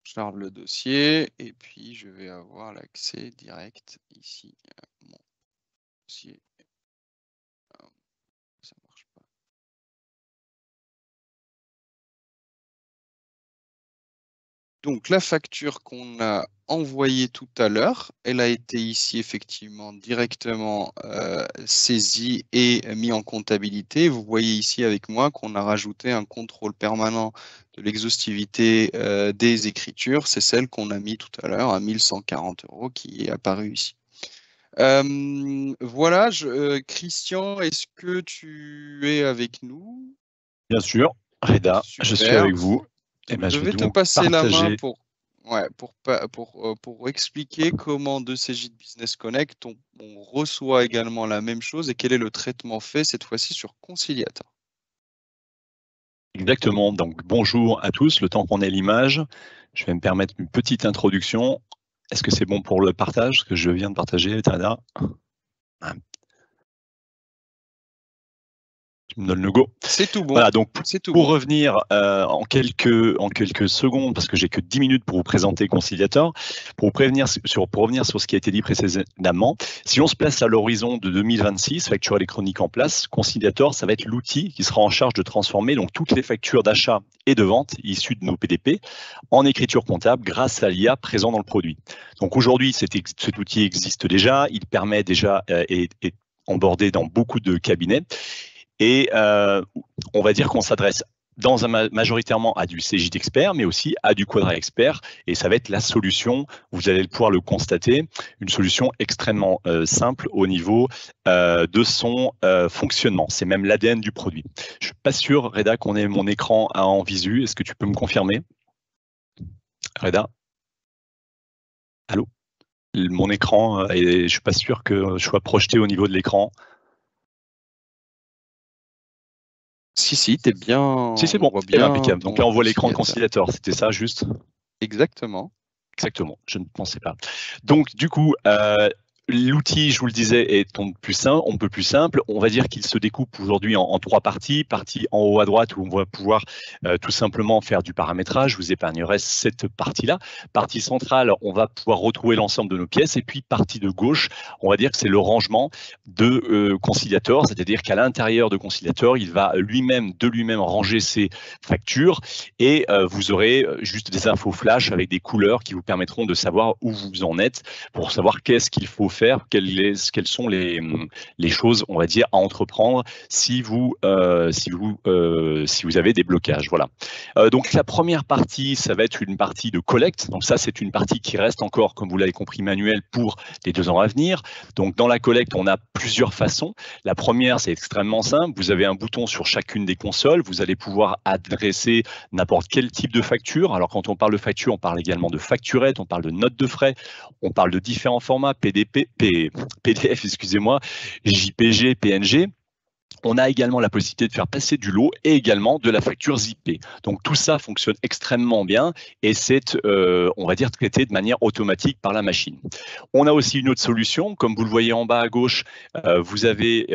Charge le dossier et puis je vais avoir l'accès direct ici à mon dossier. Ça marche pas. Donc, la facture qu'on a envoyée tout à l'heure, elle a été ici effectivement directement saisie et mise en comptabilité. Vous voyez ici avec moi qu'on a rajouté un contrôle permanent de l'exhaustivité des écritures. C'est celle qu'on a mis tout à l'heure à 1 140 € qui est apparue ici. Voilà, Christian, est-ce que tu es avec nous? Bien sûr, Reda, je suis Super. avec vous. Donc, ben, je vais te donc passer la main partager. pour expliquer comment de Cegid Business Connect, on reçoit également la même chose et quel est le traitement fait cette fois-ci sur Conciliator. Exactement. Donc, bonjour à tous. Le temps qu'on ait l'image, je vais me permettre une petite introduction. Est-ce que c'est bon pour le partage, ce que je viens de partager, Tada? Tu me donnes le go. C'est tout bon. Voilà, donc pour revenir en quelques secondes, parce que j'ai que 10 minutes pour vous présenter Conciliator, pour revenir sur ce qui a été dit précédemment, si on se place à l'horizon de 2026, facture électronique en place, Conciliator, ça va être l'outil qui sera en charge de transformer donc toutes les factures d'achat et de vente issues de nos PDP en écriture comptable grâce à l'IA présent dans le produit. Donc aujourd'hui, cet outil existe déjà, il permet déjà est embordé dans beaucoup de cabinets. Et on va dire qu'on s'adresse majoritairement à du Cegid Expert, mais aussi à du Quadra Expert. Et ça va être la solution, vous allez pouvoir le constater, une solution extrêmement simple au niveau de son fonctionnement. C'est même l'ADN du produit. Je ne suis pas sûr, Reda, qu'on ait mon écran en visu. Est-ce que tu peux me confirmer? Reda? Allô? Mon écran, je ne suis pas sûr que je sois projeté au niveau de l'écran. Si, t'es bien. Si, c'est bon, bien impeccable. Donc là, on voit l'écran de Conciliator, c'était ça, juste? Exactement. Exactement, je ne pensais pas. Donc, du coup, l'outil, je vous le disais, est on peut plus simple. On va dire qu'il se découpe aujourd'hui en 3 parties. Partie en haut à droite où on va pouvoir tout simplement faire du paramétrage. Je vous épargnerai cette partie-là. Partie centrale, on va pouvoir retrouver l'ensemble de nos pièces. Et puis, partie de gauche, on va dire que c'est le rangement de Conciliator. C'est-à-dire qu'à l'intérieur de Conciliator, il va lui-même ranger ses factures. Et vous aurez juste des infos flash avec des couleurs qui vous permettront de savoir où vous en êtes pour savoir qu'est-ce qu'il faut faire, quelles sont les choses, on va dire, à entreprendre si vous avez des blocages. Voilà. Donc la première partie, ça va être une partie de collecte. Donc ça, c'est une partie qui reste encore, comme vous l'avez compris, manuelle pour les 2 ans à venir. Donc dans la collecte, on a plusieurs façons. La première, c'est extrêmement simple. Vous avez un bouton sur chacune des consoles. Vous allez pouvoir adresser n'importe quel type de facture. Alors quand on parle de facture, on parle également de facturette, on parle de notes de frais, on parle de différents formats, PDF, excusez-moi, JPG, PNG. On a également la possibilité de faire passer du lot et également de la facture zippée. Donc tout ça fonctionne extrêmement bien et c'est, on va dire, traité de manière automatique par la machine. On a aussi une autre solution, comme vous le voyez en bas à gauche, vous avez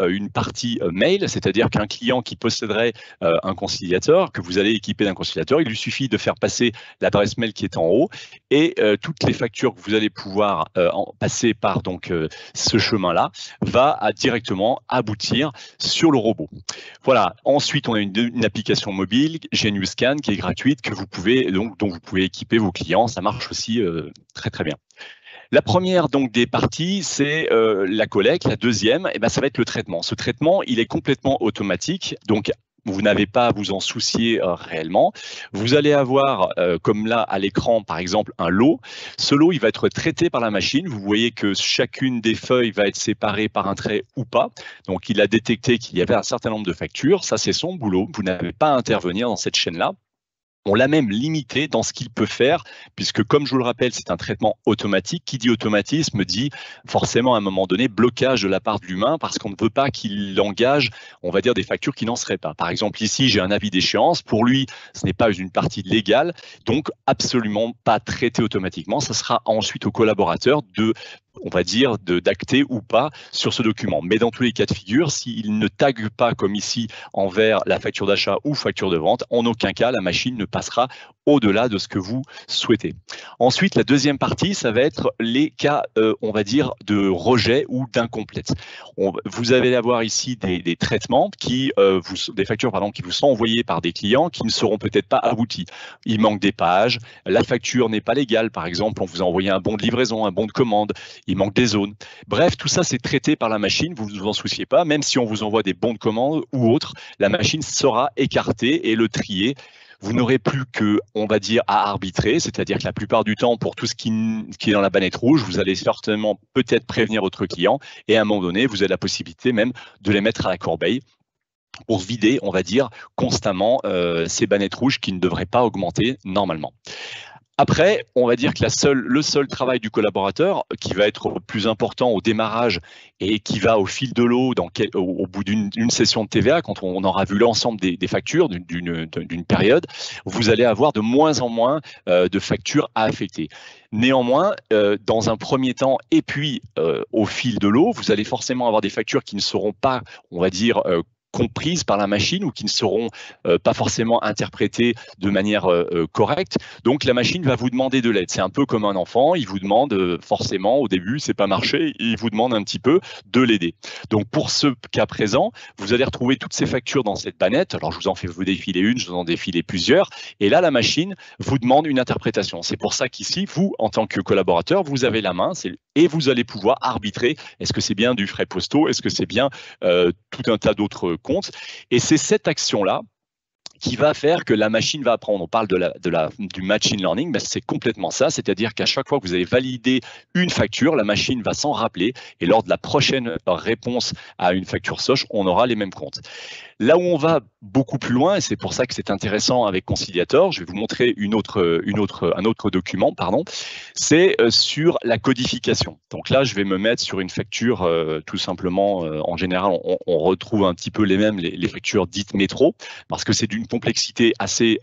une partie mail, c'est-à-dire qu'un client qui posséderait un conciliateur, que vous allez équiper d'un conciliateur, il lui suffit de faire passer l'adresse mail qui est en haut et toutes les factures que vous allez pouvoir passer par donc ce chemin-là va directement aboutir sur le robot. Voilà. Ensuite, on a une application mobile, GenuScan, qui est gratuite, que vous pouvez dont vous pouvez équiper vos clients. Ça marche aussi très très bien. La première donc des parties, c'est la collecte. La deuxième, ça va être le traitement. Ce traitement, il est complètement automatique. Donc vous n'avez pas à vous en soucier réellement. Vous allez avoir, comme là à l'écran, par exemple, un lot. Ce lot, il va être traité par la machine. Vous voyez que chacune des feuilles va être séparée par un trait ou pas. Donc, il a détecté qu'il y avait un certain nombre de factures. Ça, c'est son boulot. Vous n'avez pas à intervenir dans cette chaîne-là. On l'a même limité dans ce qu'il peut faire, puisque comme je vous le rappelle, c'est un traitement automatique. Qui dit automatisme dit forcément à un moment donné blocage de la part de l'humain, parce qu'on ne veut pas qu'il engage, on va dire, des factures qui n'en seraient pas. Par exemple, ici, j'ai un avis d'échéance. Pour lui, ce n'est pas une partie légale, donc absolument pas traité automatiquement. Ce sera ensuite au collaborateur de on va dire, d'acter ou pas sur ce document. Mais dans tous les cas de figure, s'il ne tague pas comme ici envers la facture d'achat ou facture de vente, en aucun cas la machine ne passera au-delà de ce que vous souhaitez. Ensuite, la deuxième partie, ça va être les cas, on va dire, de rejet ou d'incomplète. Vous allez avoir ici des traitements des factures qui vous sont envoyées par des clients qui ne seront peut-être pas aboutis. Il manque des pages, la facture n'est pas légale, par exemple, on vous a envoyé un bon de livraison, un bon de commande, il manque des zones. Bref, tout ça c'est traité par la machine, vous ne vous en souciez pas, même si on vous envoie des bons de commande ou autres, la machine saura écarter et le trier. Vous n'aurez plus que, on va dire, à arbitrer, c'est-à-dire que la plupart du temps, pour tout ce qui est dans la bannette rouge, vous allez certainement peut-être prévenir votre client et à un moment donné, vous avez la possibilité même de les mettre à la corbeille pour vider, on va dire, constamment ces bannettes rouges qui ne devraient pas augmenter normalement. Après, on va dire que le seul travail du collaborateur qui va être plus important au démarrage et qui va au fil de l'eau au bout d'une session de TVA, quand on aura vu l'ensemble des factures d'une période, vous allez avoir de moins en moins de factures à affecter. Néanmoins, dans un premier temps et puis au fil de l'eau, vous allez forcément avoir des factures qui ne seront pas, on va dire, comprises par la machine ou qui ne seront pas forcément interprétées de manière correcte. Donc la machine va vous demander de l'aide. C'est un peu comme un enfant, il vous demande forcément au début, c'est pas marché, il vous demande un petit peu de l'aider. Donc pour ce cas présent, vous allez retrouver toutes ces factures dans cette bannette. Alors je vous en fais vous défiler une, je vous en défiler plusieurs. Et là, la machine vous demande une interprétation. C'est pour ça qu'ici, vous, en tant que collaborateur, vous avez la main et vous allez pouvoir arbitrer. Est-ce que c'est bien du frais postaux? Est-ce que c'est bien tout un tas d'autres comptes? Et c'est cette action-là qui va faire que la machine va apprendre. On parle du machine learning, ben c'est complètement ça, c'est-à-dire qu'à chaque fois que vous avez validé une facture, la machine va s'en rappeler et lors de la prochaine réponse à une facture SOCH, on aura les mêmes comptes. Là où on va beaucoup plus loin, et c'est pour ça que c'est intéressant avec Conciliator, je vais vous montrer un autre document, c'est sur la codification. Donc là, je vais me mettre sur une facture tout simplement, en général, on retrouve un petit peu les factures dites métro, parce que c'est d'une complexité assez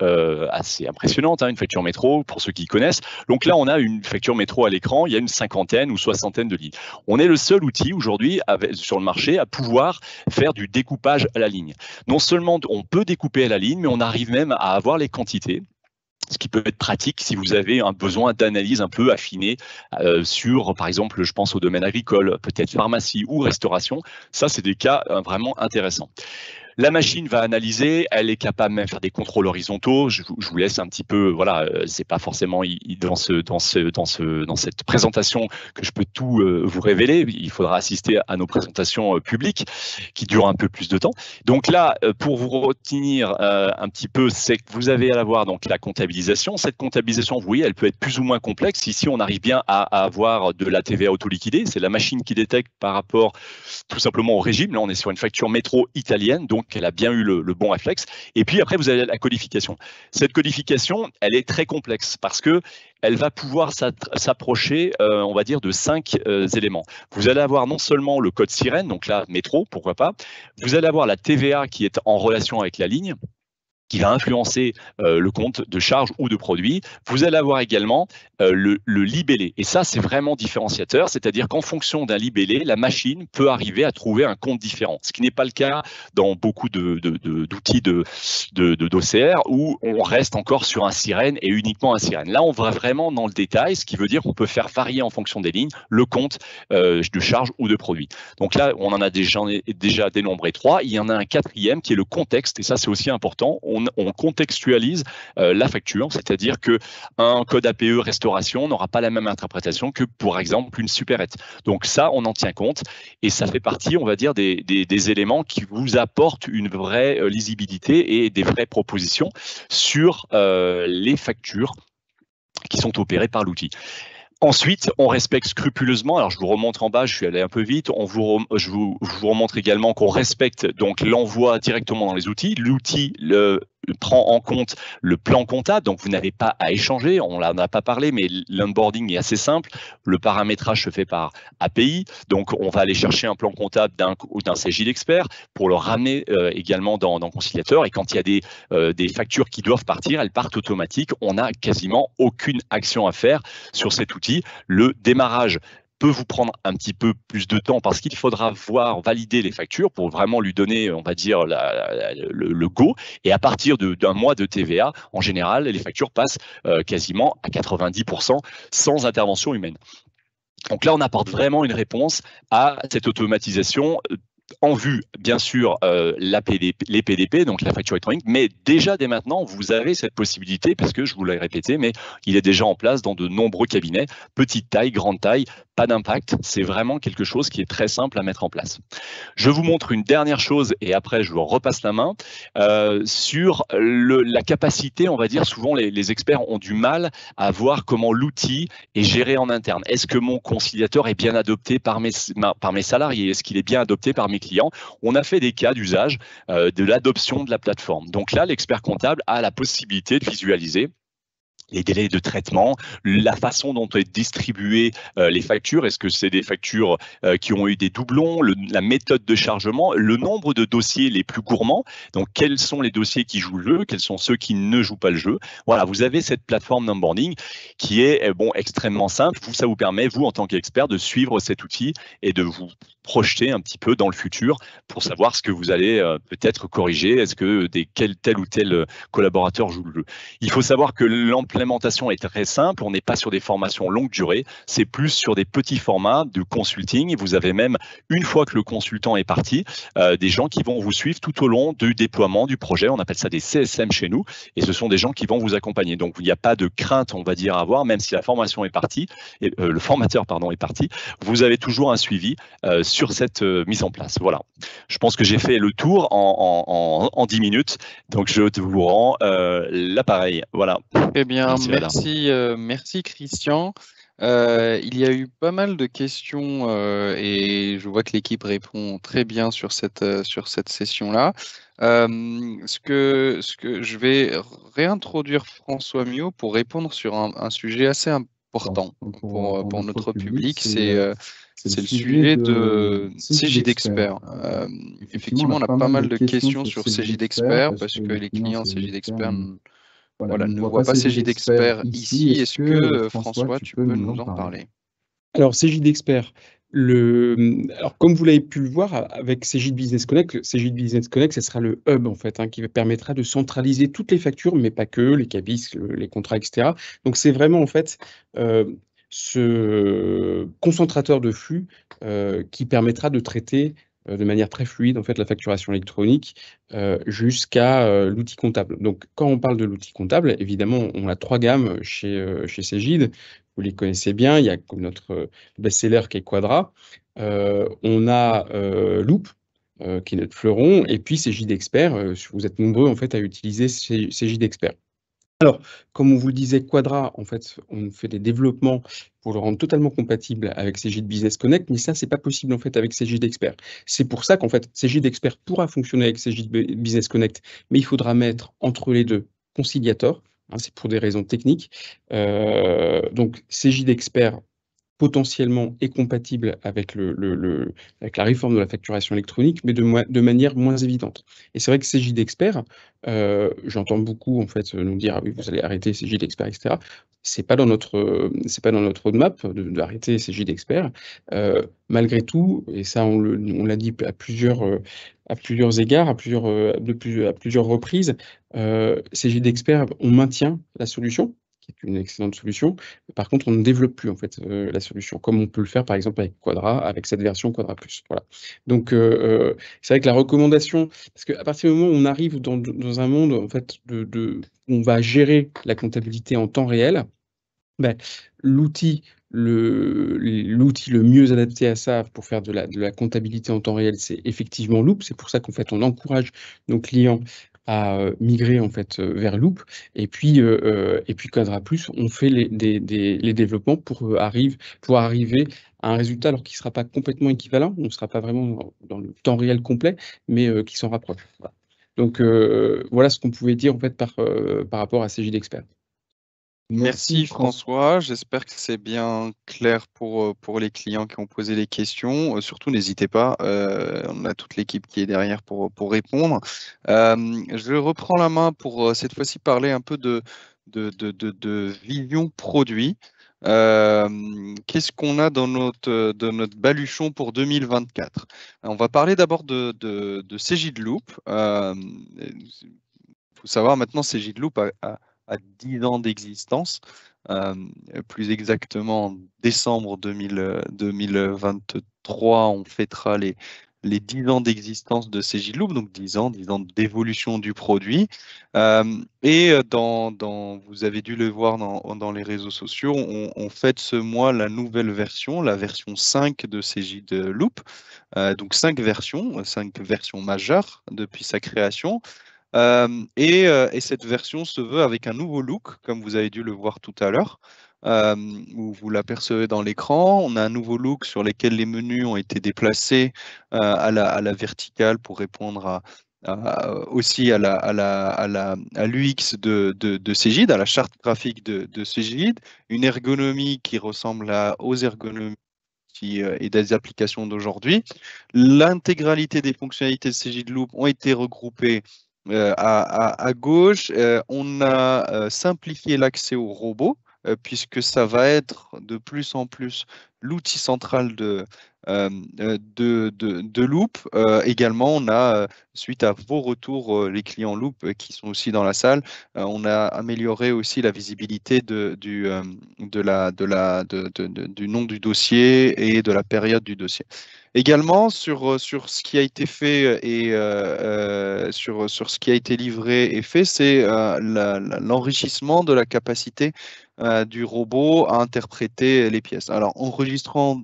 impressionnante, une facture métro, pour ceux qui connaissent. Donc là, on a une facture métro à l'écran, il y a une 50aine ou 60aine de lignes. On est le seul outil aujourd'hui sur le marché à pouvoir faire du découpage à la ligne. Non seulement on peut découper à la ligne, mais on arrive même à avoir les quantités, ce qui peut être pratique si vous avez un besoin d'analyse un peu affinée sur, par exemple, je pense au domaine agricole, peut-être pharmacie ou restauration. Ça, c'est des cas vraiment intéressants. La machine va analyser, elle est capable même de faire des contrôles horizontaux. Je vous laisse un petit peu, voilà, c'est pas forcément dans cette présentation que je peux tout vous révéler. Il faudra assister à nos présentations publiques qui durent un peu plus de temps. Donc là, pour vous retenir un petit peu, c'est que vous avez à l'avoir donc la comptabilisation. Cette comptabilisation, vous voyez, elle peut être plus ou moins complexe. Ici, on arrive bien à avoir de la TVA auto-liquidée. C'est la machine qui détecte par rapport tout simplement au régime. Là, on est sur une facture métro italienne, donc elle a bien eu le bon réflexe. Et puis après, vous avez la codification. Cette codification, elle est très complexe parce que elle va pouvoir s'approcher, on va dire, de 5 éléments. Vous allez avoir non seulement le code sirène, donc là, métro, pourquoi pas. Vous allez avoir la TVA qui est en relation avec la ligne, qui va influencer le compte de charge ou de produit. Vous allez avoir également le libellé. Et ça, c'est vraiment différenciateur, c'est-à-dire qu'en fonction d'un libellé, la machine peut arriver à trouver un compte différent, ce qui n'est pas le cas dans beaucoup d'outils d'OCR où on reste encore sur un sirène et uniquement un sirène. Là, on va vraiment dans le détail, ce qui veut dire qu'on peut faire varier en fonction des lignes le compte de charge ou de produit. Donc là, on en a déjà dénombré 3. Il y en a un 4e qui est le contexte, et ça, c'est aussi important. On contextualise la facture, c'est-à-dire qu'un code APE restauration n'aura pas la même interprétation que, par exemple, une supérette. Donc ça, on en tient compte et ça fait partie, on va dire, des éléments qui vous apportent une vraie lisibilité et des vraies propositions sur les factures qui sont opérées par l'outil. Ensuite, on respecte scrupuleusement, alors je vous remontre en bas, je suis allé un peu vite, je vous remontre également qu'on respecte donc l'envoi directement dans les outils. L'outil prend en compte le plan comptable, donc vous n'avez pas à échanger, on n'en a pas parlé, mais l'onboarding est assez simple. Le paramétrage se fait par API, donc on va aller chercher un plan comptable d'un CJ d'expert pour le ramener également dans Conciliator, et quand il y a des factures qui doivent partir, elles partent automatiques, on n'a quasiment aucune action à faire sur cet outil. Le démarrage peut vous prendre un petit peu plus de temps parce qu'il faudra valider les factures pour vraiment lui donner, on va dire, le go. Et à partir d'un mois de TVA, en général, les factures passent quasiment à 90% sans intervention humaine. Donc là, on apporte vraiment une réponse à cette automatisation en vue, bien sûr, les PDP, donc la facture électronique, mais déjà dès maintenant, vous avez cette possibilité, parce que je vous l'ai répété, mais il est déjà en place dans de nombreux cabinets, petite taille, grande taille, pas d'impact. C'est vraiment quelque chose qui est très simple à mettre en place. Je vous montre une dernière chose et après je vous repasse la main sur la capacité, on va dire, souvent les experts ont du mal à voir comment l'outil est géré en interne. Est-ce que mon conciliateur est bien adopté par mes salariés? Est-ce qu'il est bien adopté par mes clients? On a fait des cas d'usage de l'adoption de la plateforme. Donc là, l'expert comptable a la possibilité de visualiser les délais de traitement, la façon dont est distribuées les factures, est-ce que c'est des factures qui ont eu des doublons, la méthode de chargement, le nombre de dossiers les plus gourmands, donc quels sont les dossiers qui jouent le jeu, quels sont ceux qui ne jouent pas le jeu. Voilà, vous avez cette plateforme d'onboarding qui est extrêmement simple. Ça vous permet, vous en tant qu'expert, de suivre cet outil et de vous projeter un petit peu dans le futur pour savoir ce que vous allez peut-être corriger, est-ce que tel ou tel collaborateur joue le jeu. Il faut savoir que l'implémentation est très simple, on n'est pas sur des formations longue durée, c'est plus sur des petits formats de consulting. Vous avez même, une fois que le consultant est parti, des gens qui vont vous suivre tout au long du déploiement du projet. On appelle ça des CSM chez nous, et ce sont des gens qui vont vous accompagner. Donc, il n'y a pas de crainte, on va dire, à avoir, même si la formation est partie, et, le formateur, pardon, est parti, vous avez toujours un suivi sur cette mise en place. Voilà. Je pense que j'ai fait le tour en 10 minutes, donc je vous rends l'appareil. Voilà. Très bien, merci Christian. Il y a eu pas mal de questions et je vois que l'équipe répond très bien sur cette session-là. Ce que je vais réintroduire François Miot pour répondre sur un sujet assez important pour notre public, c'est le sujet de Cegid-Expert. Effectivement, on a pas mal de questions sur Cegid-Expert parce que les clients Cegid-Expert ne voient pas Cegid-Expert ici. Est-ce que, François, tu peux nous en parler? Alors, Cegid-Expert, alors, comme vous l'avez pu le voir avec Cegid Business Connect, ce sera le hub en fait, qui permettra de centraliser toutes les factures, mais pas que, les cabis, les contrats, etc. Donc, c'est vraiment en fait ce concentrateur de flux qui permettra de traiter de manière très fluide en fait la facturation électronique jusqu'à l'outil comptable. Donc, quand on parle de l'outil comptable, évidemment, on a 3 gammes chez Cegid. Vous les connaissez bien. Il y a notre best-seller qui est Quadra. On a Loop, qui est notre fleuron, et puis Cegid-Expert. Vous êtes nombreux en fait à utiliser Cegid-Expert. Alors, comme on vous le disait, Quadra, en fait, on fait des développements pour le rendre totalement compatible avec Cegid Business Connect, mais ça, c'est pas possible en fait avec Cegid-Expert. C'est pour ça qu'en fait, Cegid-Expert pourra fonctionner avec Cegid Business Connect, mais il faudra mettre entre les deux Conciliator. C'est pour des raisons techniques. Donc, Cegid-Expert potentiellement est compatible avec avec la réforme de la facturation électronique, mais de manière moins évidente. Et c'est vrai que Cegid-Expert, j'entends beaucoup en fait nous dire ah oui, vous allez arrêter Cegid-Expert, etc. C'est pas dans notre roadmap d'arrêter Cegid-Expert. Malgré tout, et ça on l'a dit à plusieurs égards, à plusieurs reprises, Cegid-Expert, on maintient la solution, qui est une excellente solution. Par contre, on ne développe plus en fait la solution, comme on peut le faire par exemple avec Quadra, avec cette version Quadra+. Voilà. Donc, c'est vrai que la recommandation, parce qu'à partir du moment où on arrive dans un monde en fait où on va gérer la comptabilité en temps réel, l'outil le mieux adapté à ça pour faire de la comptabilité en temps réel, c'est effectivement Loop. C'est pour ça qu'en fait, on encourage nos clients à migrer en fait vers Loop. Et puis Quadra+, on fait les développements pour arriver à un résultat alors qui ne sera pas complètement équivalent. On ne sera pas vraiment dans le temps réel complet, mais qui s'en rapproche. Voilà. Donc, voilà ce qu'on pouvait dire en fait par rapport à Cegid-Expert. Merci François, j'espère que c'est bien clair pour les clients qui ont posé les questions. Surtout, n'hésitez pas, on a toute l'équipe qui est derrière pour répondre. Je reprends la main pour cette fois-ci parler un peu de vision produit. Qu'est-ce qu'on a dans notre baluchon pour 2024? On va parler d'abord de Cegid-Loop. Il faut savoir maintenant, Cegid-Loop a 10 ans d'existence. Plus exactement, en décembre 2023, on fêtera les 10 ans d'existence de Cegid-Loop, donc 10 ans d'évolution du produit. Vous avez dû le voir dans les réseaux sociaux, on fête ce mois la nouvelle version, la version 5 de Cegid-Loop. Donc 5 versions majeures depuis sa création. Et cette version se veut avec un nouveau look, comme vous avez dû le voir tout à l'heure, où vous l'apercevez dans l'écran. On a un nouveau look sur lequel les menus ont été déplacés à la verticale pour répondre aussi à l'UX de Cegid, à la charte graphique de Cegid, une ergonomie qui ressemble aux ergonomies et des applications d'aujourd'hui. L'intégralité des fonctionnalités de Cegid-Loop ont été regroupées à gauche. On a simplifié l'accès aux robots, puisque ça va être de plus en plus l'outil central de Loop. Également, on a, suite à vos retours, les clients Loop qui sont aussi dans la salle, on a amélioré aussi la visibilité du nom du dossier et de la période du dossier. Également, sur ce qui a été fait et sur ce qui a été livré et fait, c'est l'enrichissement de la capacité du robot à interpréter les pièces. Alors, enrichissement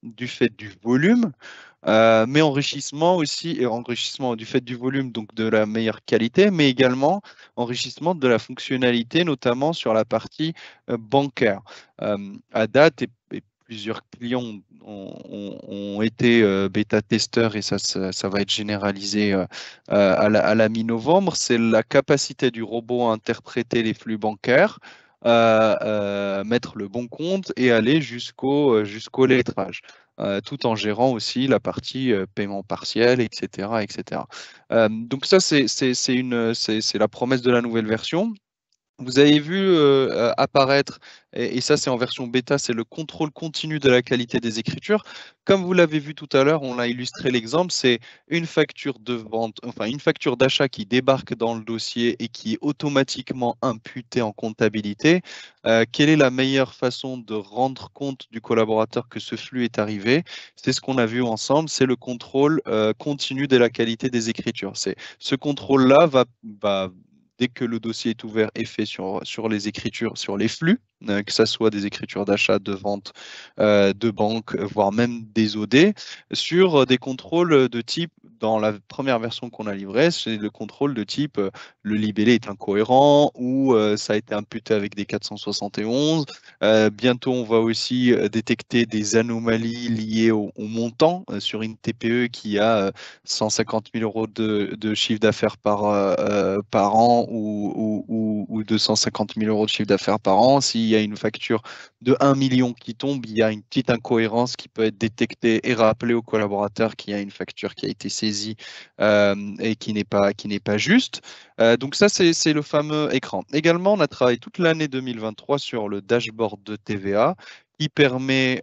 du fait du volume, mais enrichissement aussi, et enrichissement du fait du volume, donc de la meilleure qualité, mais également enrichissement de la fonctionnalité, notamment sur la partie bancaire. À date, et plusieurs clients ont été bêta-testeurs et ça va être généralisé à la mi-novembre, c'est la capacité du robot à interpréter les flux bancaires, mettre le bon compte et aller jusqu'au lettrage. Tout en gérant aussi la partie paiement partiel, etc. etc. Donc ça, c'est la promesse de la nouvelle version. Vous avez vu apparaître, et ça c'est en version bêta, c'est le contrôle continu de la qualité des écritures. Comme vous l'avez vu tout à l'heure, on a illustré l'exemple, c'est une facture de vente, enfin une facture d'achat qui débarque dans le dossier et qui est automatiquement imputée en comptabilité. Quelle est la meilleure façon de rendre compte du collaborateur que ce flux est arrivé? C'est ce qu'on a vu ensemble, c'est le contrôle continu de la qualité des écritures. Ce contrôle-là va dès que le dossier est ouvert et fait sur les écritures, sur les flux, que ce soit des écritures d'achat, de vente, de banque, voire même des OD, sur des contrôles de type, dans la première version qu'on a livrée, c'est le contrôle de type le libellé est incohérent ou ça a été imputé avec des 471. Bientôt, on va aussi détecter des anomalies liées au montant sur une TPE qui a 150 000 euros de chiffre d'affaires par an ou 250 000 euros de chiffre d'affaires par an. S'il y a une facture de 1 million qui tombe, il y a une petite incohérence qui peut être détectée et rappelée au collaborateur qu'il y a une facture qui a été saisie et qui n'est pas juste. Donc ça, c'est le fameux écran. Également, on a travaillé toute l'année 2023 sur le dashboard de TVA qui permet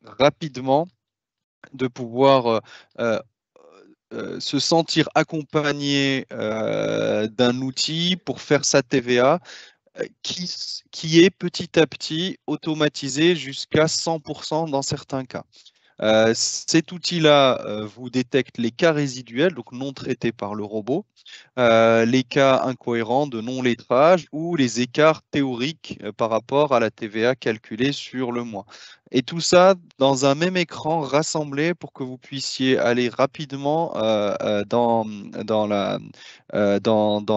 rapidement de pouvoir se sentir accompagné d'un outil pour faire sa TVA qui est petit à petit automatisé jusqu'à 100% dans certains cas. Cet outil-là vous détecte les cas résiduels, donc non traités par le robot, les cas incohérents de non-lettrage ou les écarts théoriques par rapport à la TVA calculée sur le mois. Et tout ça dans un même écran rassemblé pour que vous puissiez aller rapidement dans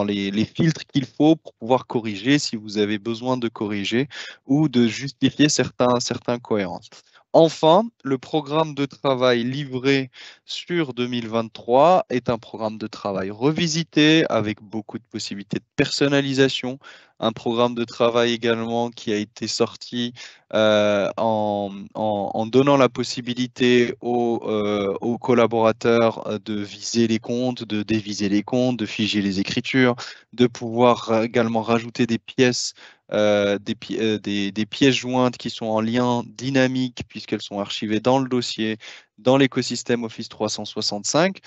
les filtres qu'il faut pour pouvoir corriger si vous avez besoin de corriger ou de justifier certaines cohérences. Enfin, le programme de travail livré sur 2023 est un programme de travail revisité avec beaucoup de possibilités de personnalisation, un programme de travail également qui a été sorti en donnant la possibilité aux collaborateurs de viser les comptes, de déviser les comptes, de figer les écritures, de pouvoir également rajouter des pièces, des pièces jointes qui sont en lien dynamique puisqu'elles sont archivées dans le dossier, dans l'écosystème Office 365.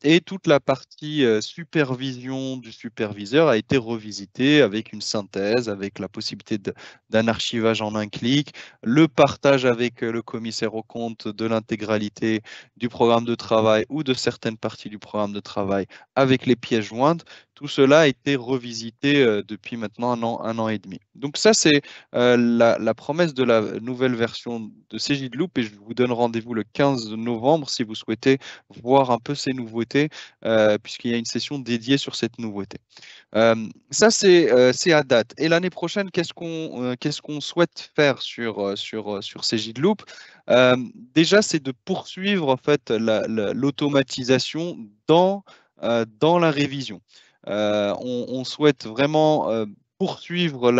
Et toute la partie supervision du superviseur a été revisitée avec une synthèse, avec la possibilité d'un archivage en un clic, le partage avec le commissaire aux comptes de l'intégralité du programme de travail ou de certaines parties du programme de travail avec les pièces jointes. Tout cela a été revisité depuis maintenant un an et demi. Donc ça, c'est la promesse de la nouvelle version de Cegidloop et je vous donne rendez-vous le 15 novembre si vous souhaitez voir un peu ces nouveautés puisqu'il y a une session dédiée sur cette nouveauté. Ça, c'est à date. Et l'année prochaine, qu'est-ce qu'on souhaite faire sur Cegidloop? Déjà, c'est de poursuivre en fait l'automatisation dans la révision. On souhaite vraiment poursuivre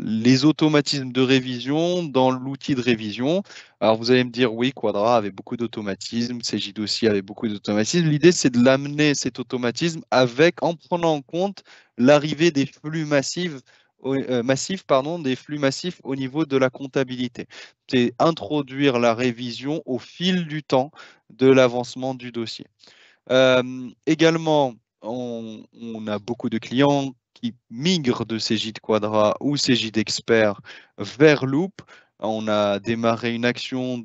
les automatismes de révision dans l'outil de révision. Alors, vous allez me dire, oui, Quadra avait beaucoup d'automatismes, Cegid aussi avait beaucoup d'automatismes. L'idée, c'est de l'amener, cet automatisme, en prenant en compte l'arrivée des flux massifs des flux massifs au niveau de la comptabilité. C'est introduire la révision au fil du temps de l'avancement du dossier. Également, on a beaucoup de clients qui migrent de Cegid Quadra ou Cegid Expert vers Loop. On a démarré une action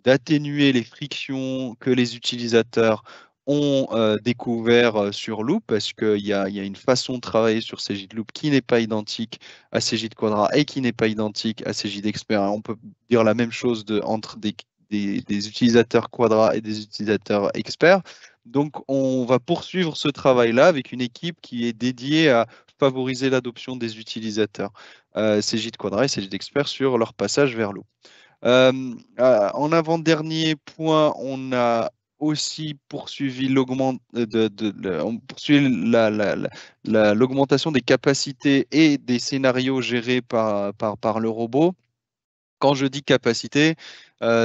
d'atténuer les frictions que les utilisateurs ont découvert sur Loop parce qu'il y a une façon de travailler sur Cegid Loop qui n'est pas identique à Cegid Quadra et qui n'est pas identique à Cegid Expert. On peut dire la même chose entre des utilisateurs Quadra et des utilisateurs experts. Donc, on va poursuivre ce travail-là avec une équipe qui est dédiée à favoriser l'adoption des utilisateurs Cegid Quadra et Cegid Expert sur leur passage vers Loop. En avant-dernier point, on a aussi poursuivi l'augmentation des capacités et des scénarios gérés par le robot. Quand je dis capacité,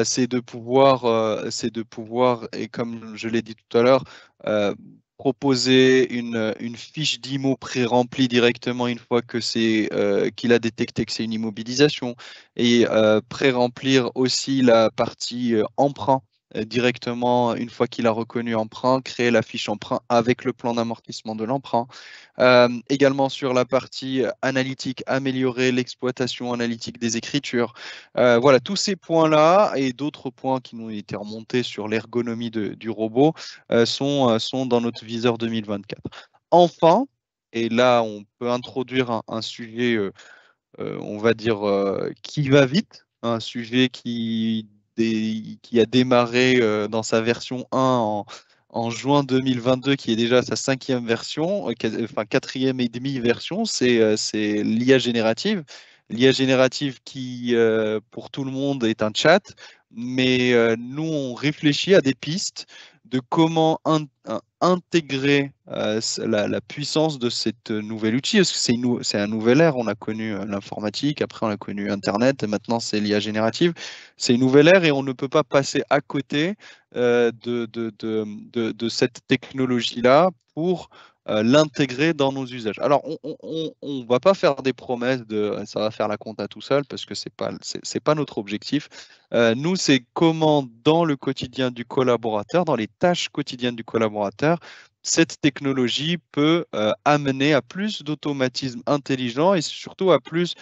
c'est de pouvoir, et comme je l'ai dit tout à l'heure, proposer une fiche d'IMO pré-remplie directement une fois que qu'il a détecté que c'est une immobilisation et pré-remplir aussi la partie emprunt directement une fois qu'il a reconnu emprunt, créer la fiche emprunt avec le plan d'amortissement de l'emprunt. Également sur la partie analytique, améliorer l'exploitation analytique des écritures. Voilà, tous ces points-là et d'autres points qui nous ont été remontés sur l'ergonomie du robot sont dans notre viseur 2024. Enfin, et là on peut introduire un sujet, on va dire, qui va vite, un sujet qui a démarré dans sa version 1 en juin 2022, qui est déjà sa 5e version, enfin 4e et demi version, c'est l'IA générative. L'IA générative qui, pour tout le monde, est un chat, mais nous, on réfléchit à des pistes de comment intégrer la puissance de cette nouvelle outil, parce que c'est un nouvel ère. On a connu l'informatique, après on a connu Internet, et maintenant c'est l'IA générative. C'est une nouvelle ère et on ne peut pas passer à côté de cette technologie-là pour l'intégrer dans nos usages. Alors, on ne va pas faire des promesses ça va faire la compta tout seul parce que c'est pas notre objectif. Nous, c'est comment dans le quotidien du collaborateur, dans les tâches quotidiennes du collaborateur, cette technologie peut amener à plus d'automatismes intelligents et surtout à plus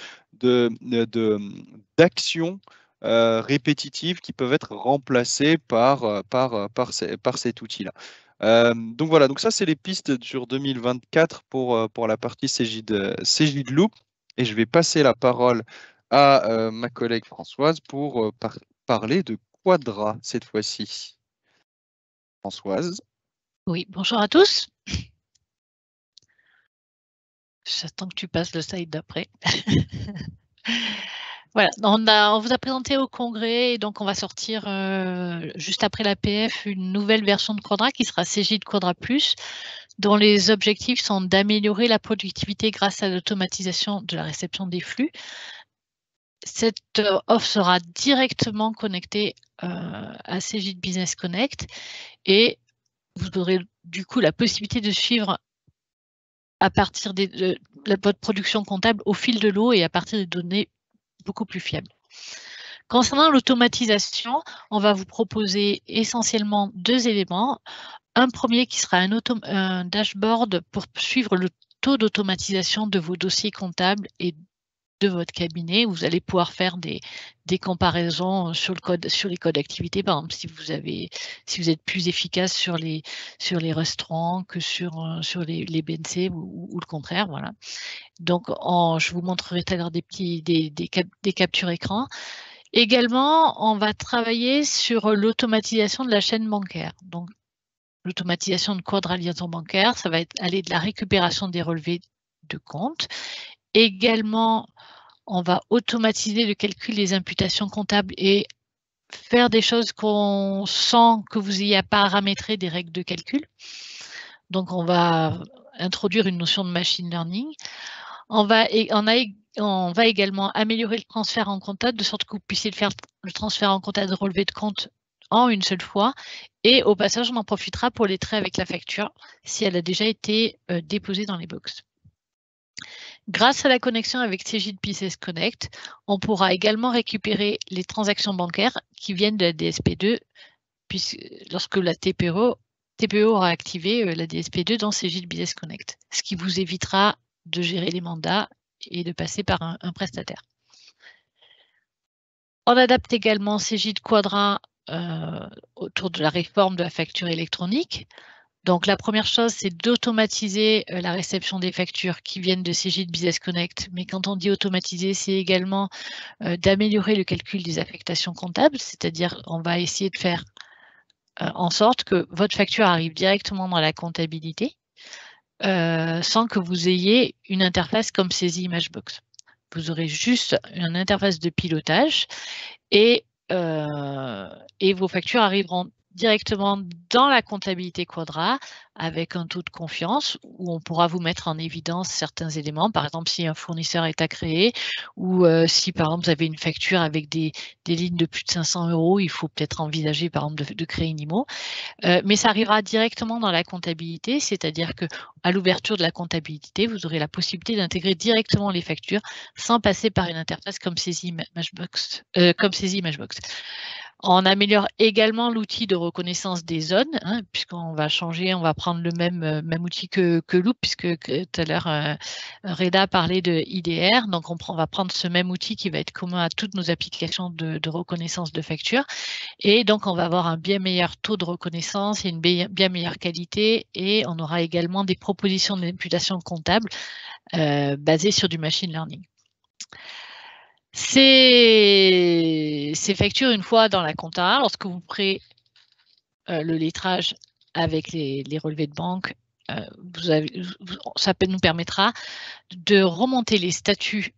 d'actions répétitives qui peuvent être remplacées par cet outil-là. Donc voilà, donc ça c'est les pistes sur 2024 pour la partie Cegidloop. Et je vais passer la parole à ma collègue Françoise pour parler de Quadra cette fois-ci. Françoise. Oui, bonjour à tous. J'attends que tu passes le slide d'après. Voilà, on vous a présenté au congrès et donc on va sortir juste après l'APF une nouvelle version de Quadra qui sera Cegid Quadra Plus. dont les objectifs sont d'améliorer la productivité grâce à l'automatisation de la réception des flux. Cette offre sera directement connectée à Cegid Business Connect et vous aurez du coup la possibilité de suivre à partir de votre production comptable au fil de l'eau et à partir des données beaucoup plus fiables. Concernant l'automatisation, on va vous proposer essentiellement 2 éléments. Un premier qui sera un dashboard pour suivre le taux d'automatisation de vos dossiers comptables et de votre cabinet. Vous allez pouvoir faire des comparaisons sur les codes d'activité. Par exemple, si vous êtes plus efficace sur les restaurants que sur les BNC ou le contraire. Voilà. Donc, je vous montrerai tout à l'heure des captures écran. Également, on va travailler sur l'automatisation de la chaîne bancaire. Donc, l'automatisation de Quadra liaison bancaire, ça va aller de la récupération des relevés de compte. Également, on va automatiser le calcul des imputations comptables et faire des choses sans que vous ayez à paramétrer des règles de calcul. Donc, on va introduire une notion de machine learning. On va également améliorer le transfert en comptable de sorte que vous puissiez faire le transfert en comptable de relevé de compte en une seule fois. Et au passage, on en profitera pour les traits avec la facture si elle a déjà été déposée dans les box. Grâce à la connexion avec Cegid Business Connect, on pourra également récupérer les transactions bancaires qui viennent de la DSP2 lorsque la TPE aura activé la DSP2 dans Cegid Business Connect, ce qui vous évitera de gérer les mandats et de passer par un prestataire. On adapte également Cegid Quadra autour de la réforme de la facture électronique. Donc, la première chose, c'est d'automatiser la réception des factures qui viennent de Cegid Business Connect. Mais quand on dit automatiser, c'est également d'améliorer le calcul des affectations comptables, c'est-à-dire on va essayer de faire en sorte que votre facture arrive directement dans la comptabilité sans que vous ayez une interface comme Saisie Imagebox. Vous aurez juste une interface de pilotage et vos factures arriveront directement dans la comptabilité Quadra avec un taux de confiance où on pourra vous mettre en évidence certains éléments, par exemple si un fournisseur est à créer ou si par exemple vous avez une facture avec des lignes de plus de 500 €, il faut peut-être envisager par exemple de créer une IMO. Mais ça arrivera directement dans la comptabilité, c'est-à-dire qu'à l'ouverture de la comptabilité, vous aurez la possibilité d'intégrer directement les factures sans passer par une interface comme Saisie Imagebox. On améliore également l'outil de reconnaissance des zones, hein, puisqu'on va changer, on va prendre le même outil que Loop, puisque tout à l'heure Reda parlait de IDR. Donc on va prendre ce même outil qui va être commun à toutes nos applications de reconnaissance de facture. Et donc on va avoir un bien meilleur taux de reconnaissance et une bien meilleure qualité. Et on aura également des propositions d'imputation comptable basées sur du machine learning. Ces factures, une fois dans la compta, lorsque vous ferez le lettrage avec les relevés de banque, ça nous permettra de remonter les statuts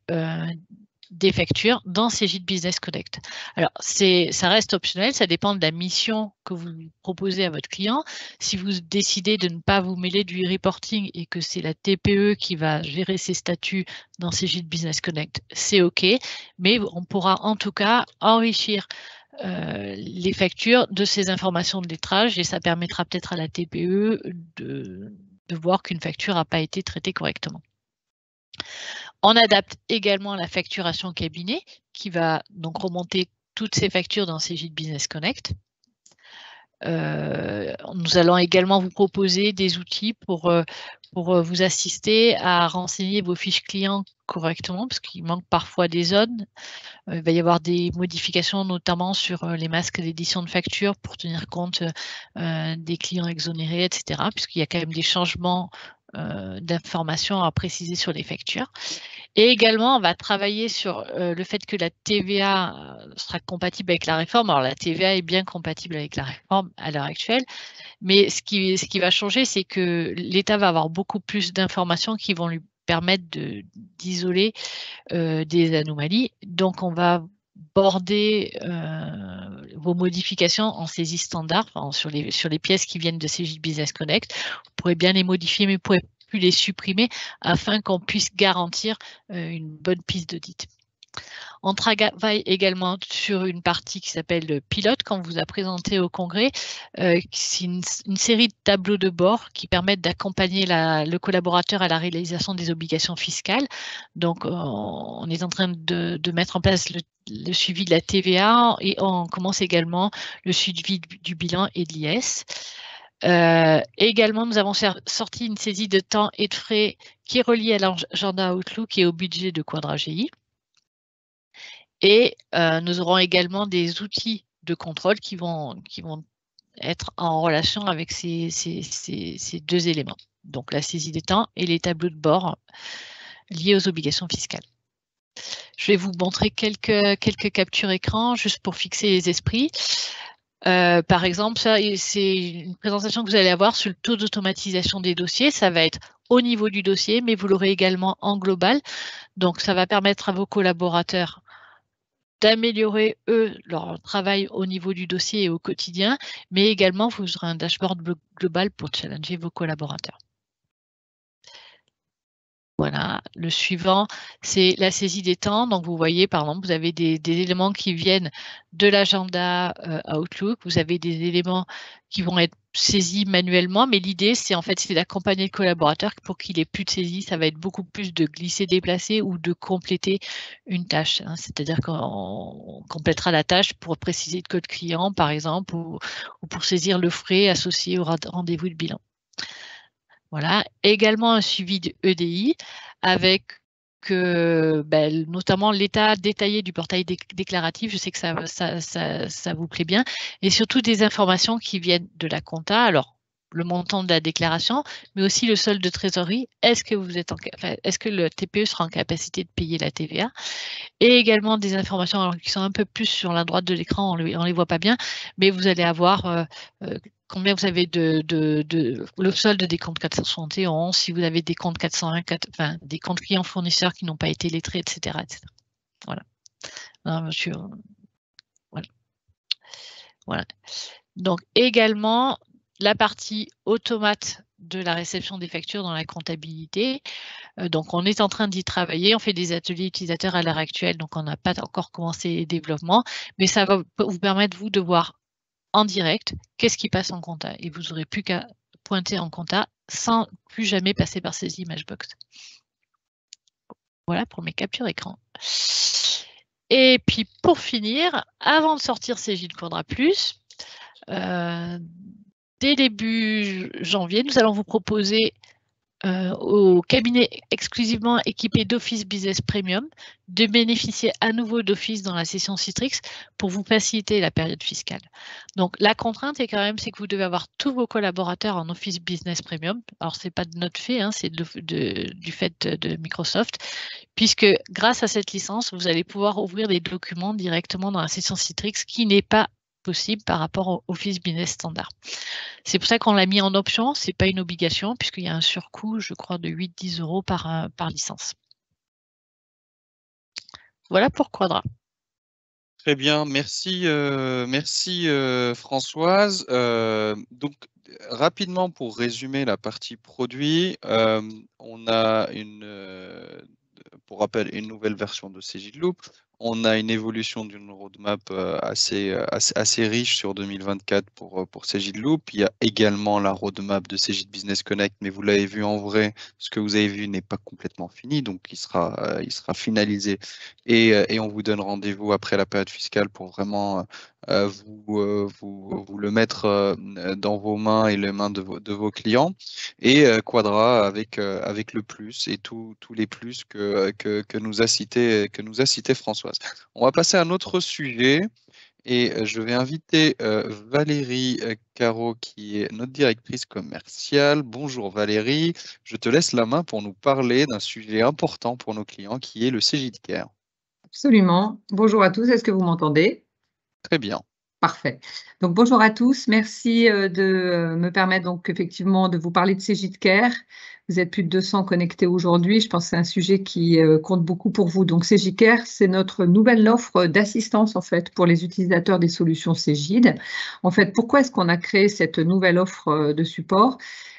des factures dans Cegid Business Connect. Alors, ça reste optionnel, ça dépend de la mission que vous proposez à votre client. Si vous décidez de ne pas vous mêler du reporting et que c'est la TPE qui va gérer ses statuts dans Cegid Business Connect, c'est OK, mais on pourra en tout cas enrichir les factures de ces informations de lettrage et ça permettra peut-être à la TPE de voir qu'une facture n'a pas été traitée correctement. On adapte également la facturation cabinet qui va donc remonter toutes ces factures dans Cegid Business Connect. Nous allons également vous proposer des outils pour vous assister à renseigner vos fiches clients correctement parce qu'il manque parfois des zones. Il va y avoir des modifications notamment sur les masques d'édition de facture pour tenir compte des clients exonérés, etc. puisqu'il y a quand même des changements d'informations à préciser sur les factures. Et également, on va travailler sur le fait que la TVA sera compatible avec la réforme. Alors, la TVA est bien compatible avec la réforme à l'heure actuelle, mais ce qui va changer, c'est que l'État va avoir beaucoup plus d'informations qui vont lui permettre d'isoler des anomalies. Donc, on va border vos modifications en saisie standard, sur les pièces qui viennent de Cegid Business Connect. Vous pourrez bien les modifier, mais vous ne pourrez plus les supprimer afin qu'on puisse garantir une bonne piste d'audit. On travaille également sur une partie qui s'appelle le pilote, qu'on vous a présenté au congrès. C'est une série de tableaux de bord qui permettent d'accompagner le collaborateur à la réalisation des obligations fiscales. Donc, on est en train de mettre en place le suivi de la TVA et on commence également le suivi du bilan et de l'IS. Également, nous avons sorti une saisie de temps et de frais qui est reliée à l'agenda Outlook et au budget de Quadra GI. Et nous aurons également des outils de contrôle qui vont être en relation avec ces deux éléments. Donc la saisie des temps et les tableaux de bord liés aux obligations fiscales. Je vais vous montrer quelques captures écran juste pour fixer les esprits. Par exemple, ça, c'est une présentation que vous allez avoir sur le taux d'automatisation des dossiers. Ça va être au niveau du dossier, mais vous l'aurez également en global. Donc, ça va permettre à vos collaborateurs d'améliorer, eux, leur travail au niveau du dossier et au quotidien, mais également, vous aurez un dashboard global pour challenger vos collaborateurs. Voilà, le suivant, c'est la saisie des temps. Donc, vous voyez, par exemple, vous avez des éléments qui viennent de l'agenda Outlook. Vous avez des éléments qui vont être saisis manuellement, mais l'idée, c'est en fait, c'est d'accompagner le collaborateur pour qu'il ait plus de saisie. Ça va être beaucoup plus de glisser, déplacer ou de compléter une tâche. Hein. C'est-à-dire qu'on complétera la tâche pour préciser le code client, par exemple, ou pour saisir le frais associé au rendez-vous de bilan. Voilà, également un suivi de EDI avec notamment l'état détaillé du portail déclaratif. Je sais que ça vous plaît bien. Et surtout des informations qui viennent de la compta. Alors, le montant de la déclaration, mais aussi le solde de trésorerie. Est-ce que le TPE sera en capacité de payer la TVA? Et également des informations qui sont un peu plus sur la droite de l'écran, on les voit pas bien, mais vous allez avoir combien vous avez le solde des comptes 471, si vous avez des comptes 401, des comptes clients fournisseurs qui n'ont pas été lettrés, etc. etc. Voilà. Non, monsieur, voilà. Donc également la partie automate de la réception des factures dans la comptabilité. Donc, on est en train d'y travailler. On fait des ateliers utilisateurs à l'heure actuelle, donc on n'a pas encore commencé les développements, mais ça va vous permettre, vous, de voir en direct qu'est-ce qui passe en compta. Et vous n'aurez plus qu'à pointer en compta sans plus jamais passer par ces images box. Voilà pour mes captures écran. Et puis, pour finir, avant de sortir Cegid Quadra Plus, dès début janvier, nous allons vous proposer au cabinet exclusivement équipé d'Office Business Premium de bénéficier à nouveau d'Office dans la session Citrix pour vous faciliter la période fiscale. Donc, la contrainte est quand même, c'est que vous devez avoir tous vos collaborateurs en Office Business Premium. Alors, ce n'est pas de notre fait, hein, c'est du fait de Microsoft, puisque grâce à cette licence, vous allez pouvoir ouvrir des documents directement dans la session Citrix qui n'est pas possible par rapport au Office Business Standard. C'est pour ça qu'on l'a mis en option, ce n'est pas une obligation, puisqu'il y a un surcoût, je crois, de 8-10 € par licence. Voilà pour Quadra. Très bien, merci, merci Françoise. Donc, rapidement, pour résumer la partie produit, on a pour rappel, une nouvelle version de Cegid Loop. On a une évolution d'une roadmap assez riche sur 2024 pour Cegid Loop. Il y a également la roadmap de Cegid Business Connect, mais vous l'avez vu en vrai, ce que vous avez vu n'est pas complètement fini, donc il sera finalisé et on vous donne rendez-vous après la période fiscale pour vraiment vous le mettre dans vos mains et les mains de vos clients. Et Quadra avec le plus et tous les plus que nous a cité Françoise. On va passer à un autre sujet et je vais inviter Valérie Caro qui est notre directrice commerciale. Bonjour Valérie, je te laisse la main pour nous parler d'un sujet important pour nos clients qui est le Cegid Care. Absolument. Bonjour à tous, est-ce que vous m'entendez? Très bien. Parfait. Donc, bonjour à tous. Merci de me permettre donc effectivement de vous parler de CGID-Care. Vous êtes plus de 200 connectés aujourd'hui. Je pense que c'est un sujet qui compte beaucoup pour vous. Donc, CGID-Care, c'est notre nouvelle offre d'assistance en fait pour les utilisateurs des solutions CGID. En fait, pourquoi est-ce qu'on a créé cette nouvelle offre de support?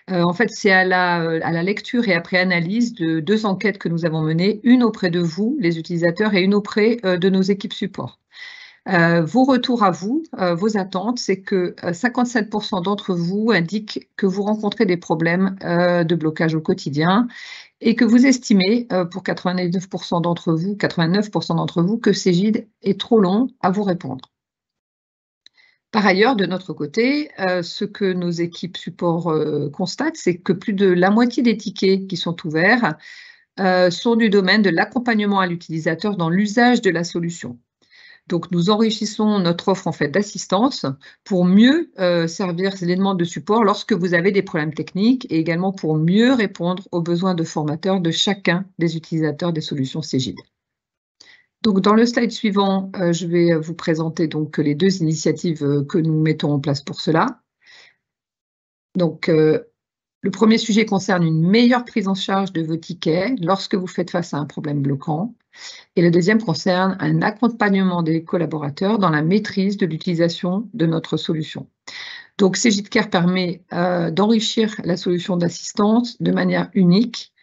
En fait, c'est à la lecture et après analyse de 2 enquêtes que nous avons menées, une auprès de vous, les utilisateurs, et une auprès de nos équipes support. Vos retours à vous, vos attentes, c'est que 57% d'entre vous indiquent que vous rencontrez des problèmes de blocage au quotidien et que vous estimez, pour 89% d'entre vous, que CGID est trop long à vous répondre. Par ailleurs, de notre côté, ce que nos équipes support constatent, c'est que plus de la moitié des tickets qui sont ouverts sont du domaine de l'accompagnement à l'utilisateur dans l'usage de la solution. Donc, nous enrichissons notre offre en fait d'assistance pour mieux servir les demandes de support lorsque vous avez des problèmes techniques et également pour mieux répondre aux besoins de formateurs de chacun des utilisateurs des solutions CGID. Donc, dans le slide suivant, je vais vous présenter donc les 2 initiatives que nous mettons en place pour cela. Donc, le premier sujet concerne une meilleure prise en charge de vos tickets lorsque vous faites face à un problème bloquant. Et le deuxième concerne un accompagnement des collaborateurs dans la maîtrise de l'utilisation de notre solution. Donc, CGID-Care permet d'enrichir la solution d'assistance de manière unique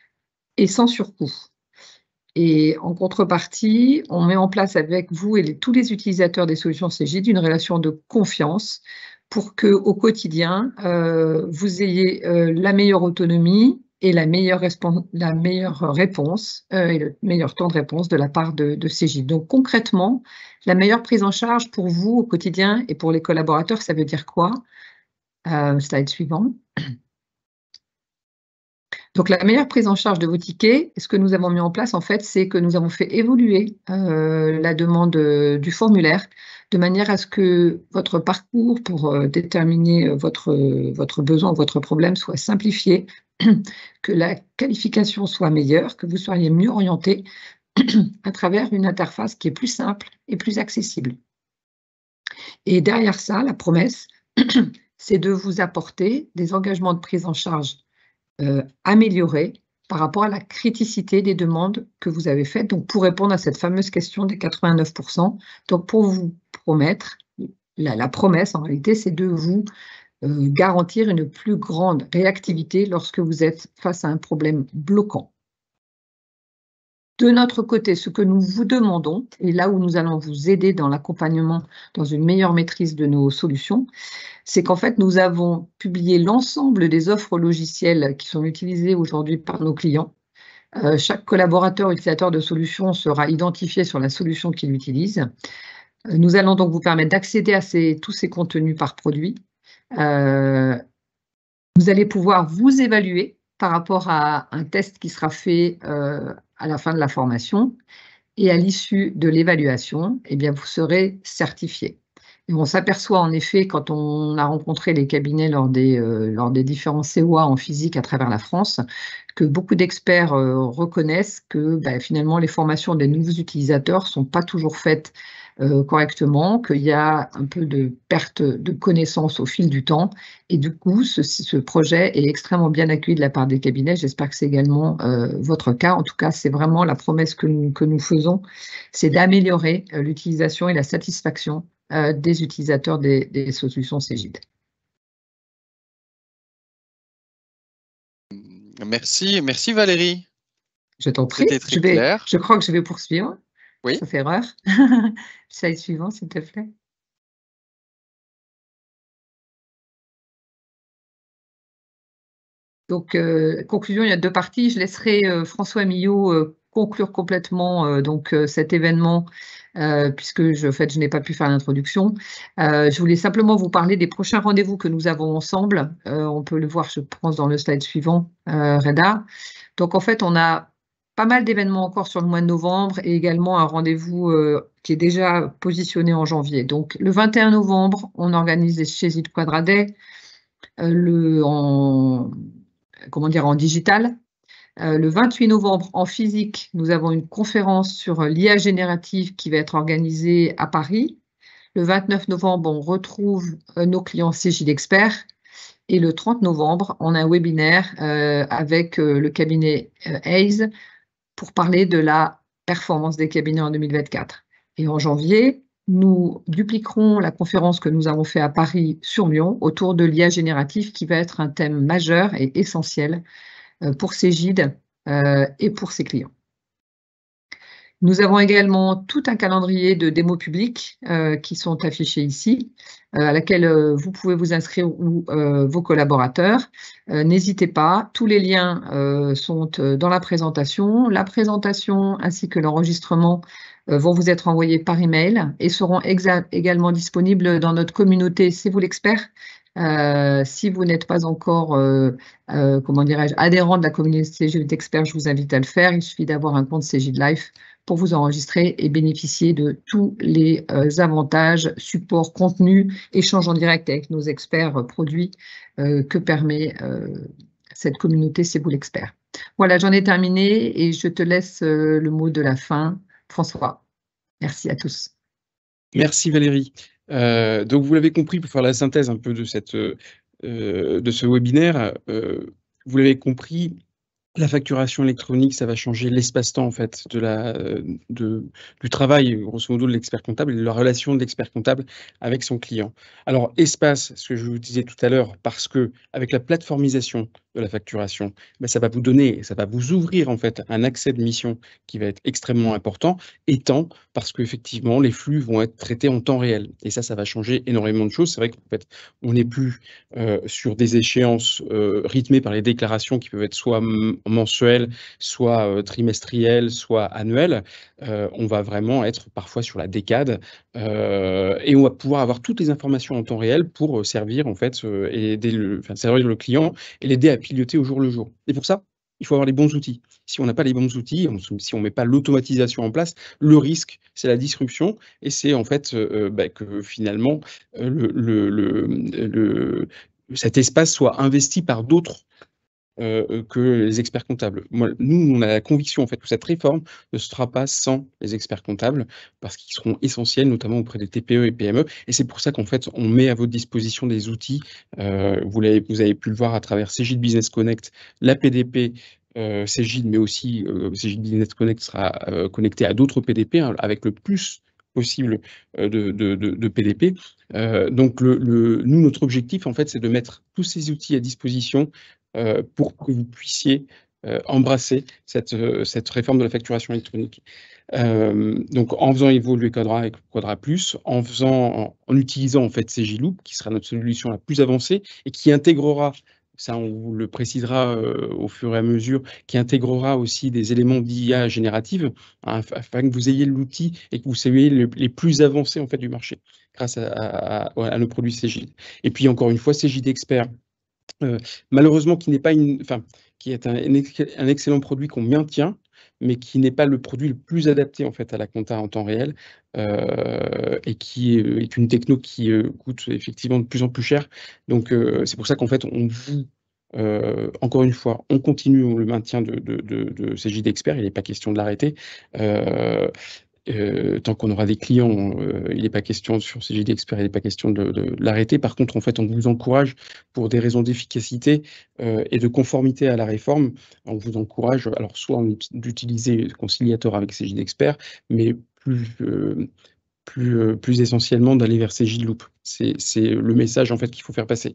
et sans surcoût. Et en contrepartie, on met en place avec vous et tous les utilisateurs des solutions CGID une relation de confiance pour qu'au quotidien, vous ayez la meilleure autonomie et la meilleure réponse et le meilleur temps de réponse de la part de CGID. Donc concrètement, la meilleure prise en charge pour vous au quotidien et pour les collaborateurs, ça veut dire quoi? Slide suivant. Donc la meilleure prise en charge de vos tickets, ce que nous avons mis en place en fait, c'est que nous avons fait évoluer la demande du formulaire de manière à ce que votre parcours pour déterminer votre besoin ou votre problème soit simplifié, que la qualification soit meilleure, que vous soyez mieux orienté à travers une interface qui est plus simple et plus accessible. Et derrière ça, la promesse, c'est de vous apporter des engagements de prise en charge améliorés par rapport à la criticité des demandes que vous avez faites, donc pour répondre à cette fameuse question des 89%. Donc pour vous promettre, la promesse en réalité, c'est de vous garantir une plus grande réactivité lorsque vous êtes face à un problème bloquant. De notre côté, ce que nous vous demandons, et là où nous allons vous aider dans l'accompagnement, dans une meilleure maîtrise de nos solutions, c'est qu'en fait, nous avons publié l'ensemble des offres logicielles qui sont utilisées aujourd'hui par nos clients. Chaque collaborateur utilisateur de solution sera identifié sur la solution qu'il utilise. Nous allons donc vous permettre d'accéder à tous ces contenus par produit. Vous allez pouvoir vous évaluer par rapport à un test qui sera fait à la fin de la formation. Et à l'issue de l'évaluation, eh bien, vous serez certifié. Et on s'aperçoit en effet, quand on a rencontré les cabinets lors des différents COA en physique à travers la France, que beaucoup d'experts reconnaissent que finalement les formations des nouveaux utilisateurs ne sont pas toujours faites correctement, qu'il y a un peu de perte de connaissances au fil du temps. Et du coup, ce projet est extrêmement bien accueilli de la part des cabinets. J'espère que c'est également votre cas. En tout cas, c'est vraiment la promesse que nous faisons, c'est d'améliorer l'utilisation et la satisfaction des utilisateurs des solutions CGID. Merci Valérie. Je t'en prie. C'était très clair. Je crois que je vais poursuivre. Oui. Sauf erreur. Slide suivant, s'il te plaît. Donc, conclusion, il y a 2 parties. Je laisserai François Millot conclure complètement cet événement, puisque je n'ai pas pu faire l'introduction. Je voulais simplement vous parler des prochains rendez-vous que nous avons ensemble. On peut le voir, je pense, dans le slide suivant, Reda. Donc, en fait, on a pas mal d'événements encore sur le mois de novembre et également un rendez-vous qui est déjà positionné en janvier. Donc, le 21 novembre, on organise chez CGID Quadraday en digital. Le 28 novembre, en physique, nous avons une conférence sur l'IA générative qui va être organisée à Paris. Le 29 novembre, on retrouve nos clients Cégide Experts. Et le 30 novembre, on a un webinaire avec le cabinet Hayes pour parler de la performance des cabinets en 2024. Et en janvier, nous dupliquerons la conférence que nous avons fait à Paris sur Lyon autour de l'IA générative qui va être un thème majeur et essentiel pour Cégide et pour ses clients. Nous avons également tout un calendrier de démos publiques qui sont affichés ici, à laquelle vous pouvez vous inscrire ou vos collaborateurs. N'hésitez pas, tous les liens sont dans la présentation. La présentation ainsi que l'enregistrement vont vous être envoyés par email et seront également disponibles dans notre communauté C'est vous l'expert. Si vous n'êtes pas encore, comment dirais-je, adhérent de la communauté Cégide Experts, je vous invite à le faire. Il suffit d'avoir un compte Cégide Life pour vous enregistrer et bénéficier de tous les avantages, supports, contenus, échanges en direct avec nos experts produits que permet cette communauté C'est vous l'expert. Voilà, j'en ai terminé et je te laisse le mot de la fin, François. Merci à tous. Merci Valérie. Donc vous l'avez compris, pour faire la synthèse un peu de ce webinaire, vous l'avez compris, la facturation électronique, ça va changer l'espace-temps en fait du travail, grosso modo, de l'expert comptable et de la relation de l'expert comptable avec son client. Alors espace, ce que je vous disais tout à l'heure, parce que avec la plateformisation de la facturation, ben, ça va vous donner, ça va vous ouvrir en fait un accès de mission qui va être extrêmement important, étant parce qu'effectivement les flux vont être traités en temps réel. Et ça va changer énormément de choses. C'est vrai qu'en fait, on n'est plus sur des échéances rythmées par les déclarations qui peuvent être soit mensuelles, soit trimestrielles, soit annuelles. On va vraiment être parfois sur la décade et on va pouvoir avoir toutes les informations en temps réel pour servir en fait et aider servir le client et l'aider à piloter au jour le jour. Et pour ça, il faut avoir les bons outils. Si on n'a pas les bons outils, si on ne met pas l'automatisation en place, le risque, c'est la disruption et c'est en fait que finalement cet espace soit investi par d'autres que les experts comptables. Nous, on a la conviction en fait que cette réforme ne se fera pas sans les experts comptables parce qu'ils seront essentiels, notamment auprès des TPE et PME. Et c'est pour ça qu'en fait, on met à votre disposition des outils. Vous avez pu le voir à travers Cégide Business Connect, la PDP, Cégide, mais aussi Cégide Business Connect sera connecté à d'autres PDP avec le plus possible de PDP. Donc, nous, notre objectif, en fait, c'est de mettre tous ces outils à disposition pour que vous puissiez embrasser cette réforme de la facturation électronique. Donc, en faisant évoluer Quadra et Quadra Plus, en utilisant en fait Cégiloop, qui sera notre solution la plus avancée et qui intégrera, ça on vous le précisera au fur et à mesure, qui intégrera aussi des éléments d'IA générative afin que vous ayez l'outil et que vous soyez les plus avancés en fait du marché grâce à nos produits Cégide. Et puis encore une fois, Cégide Expert, malheureusement qui n'est pas qui est un excellent produit qu'on maintient, mais qui n'est pas le produit le plus adapté en fait à la compta en temps réel et qui est une techno qui coûte effectivement de plus en plus cher. Donc c'est pour ça qu'en fait on vous encore une fois, on continue le maintien de Cégide Expert, il n'est pas question de l'arrêter. Tant qu'on aura des clients, il n'est pas question sur Cégide Expert, il n'est pas question de l'arrêter. Par contre, en fait, on vous encourage pour des raisons d'efficacité et de conformité à la réforme. On vous encourage, alors soit d'utiliser Conciliator avec Cégide Expert, mais plus essentiellement d'aller vers Cégiloop. C'est le message en fait qu'il faut faire passer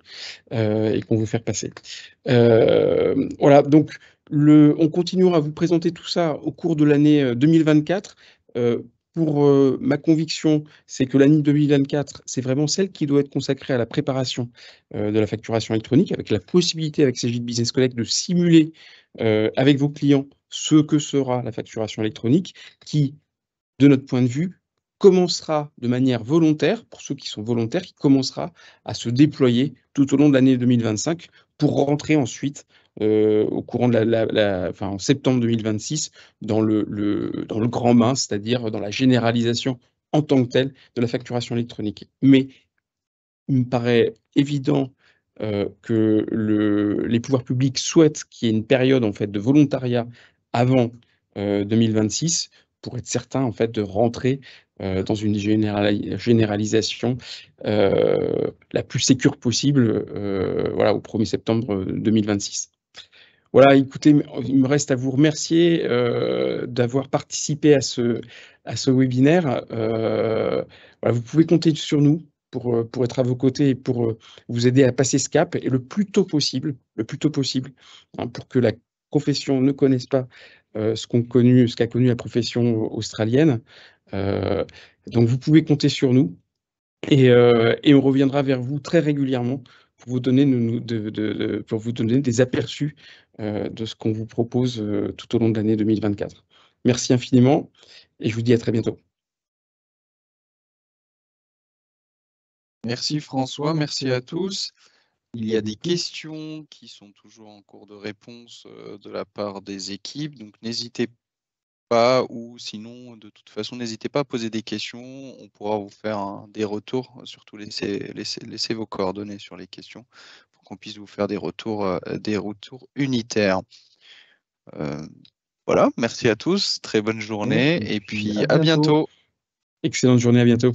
et qu'on veut faire passer. Voilà, donc on continuera à vous présenter tout ça au cours de l'année 2024. Ma conviction, c'est que l'année 2024, c'est vraiment celle qui doit être consacrée à la préparation de la facturation électronique, avec la possibilité avec Cégide Business Connect de simuler avec vos clients ce que sera la facturation électronique, qui, de notre point de vue, commencera de manière volontaire, pour ceux qui sont volontaires, qui commencera à se déployer tout au long de l'année 2025 pour rentrer ensuite au courant de en septembre 2026 dans le grand bain, c'est-à-dire dans la généralisation en tant que telle de la facturation électronique. Mais il me paraît évident que les pouvoirs publics souhaitent qu'il y ait une période en fait de volontariat avant 2026 pour être certain en fait de rentrer dans une généralisation la plus sécure possible voilà, au 1er septembre 2026. Voilà, écoutez, il me reste à vous remercier d'avoir participé à ce webinaire. Voilà, vous pouvez compter sur nous pour être à vos côtés et pour vous aider à passer ce cap, et le plus tôt possible, hein, pour que la profession ne connaisse pas ce qu'a connu la profession australienne. Donc, vous pouvez compter sur nous, et on reviendra vers vous très régulièrement pour vous donner, pour vous donner des aperçus de ce qu'on vous propose tout au long de l'année 2024. Merci infiniment et je vous dis à très bientôt. Merci François, merci à tous. Il y a des questions qui sont toujours en cours de réponse de la part des équipes, donc n'hésitez pas, ou sinon, de toute façon, n'hésitez pas à poser des questions, on pourra vous faire des retours, surtout laissez vos coordonnées sur les questions pour qu'on puisse vous faire des retours unitaires. Voilà, merci à tous, très bonne journée, et puis à bientôt. Excellente journée, à bientôt.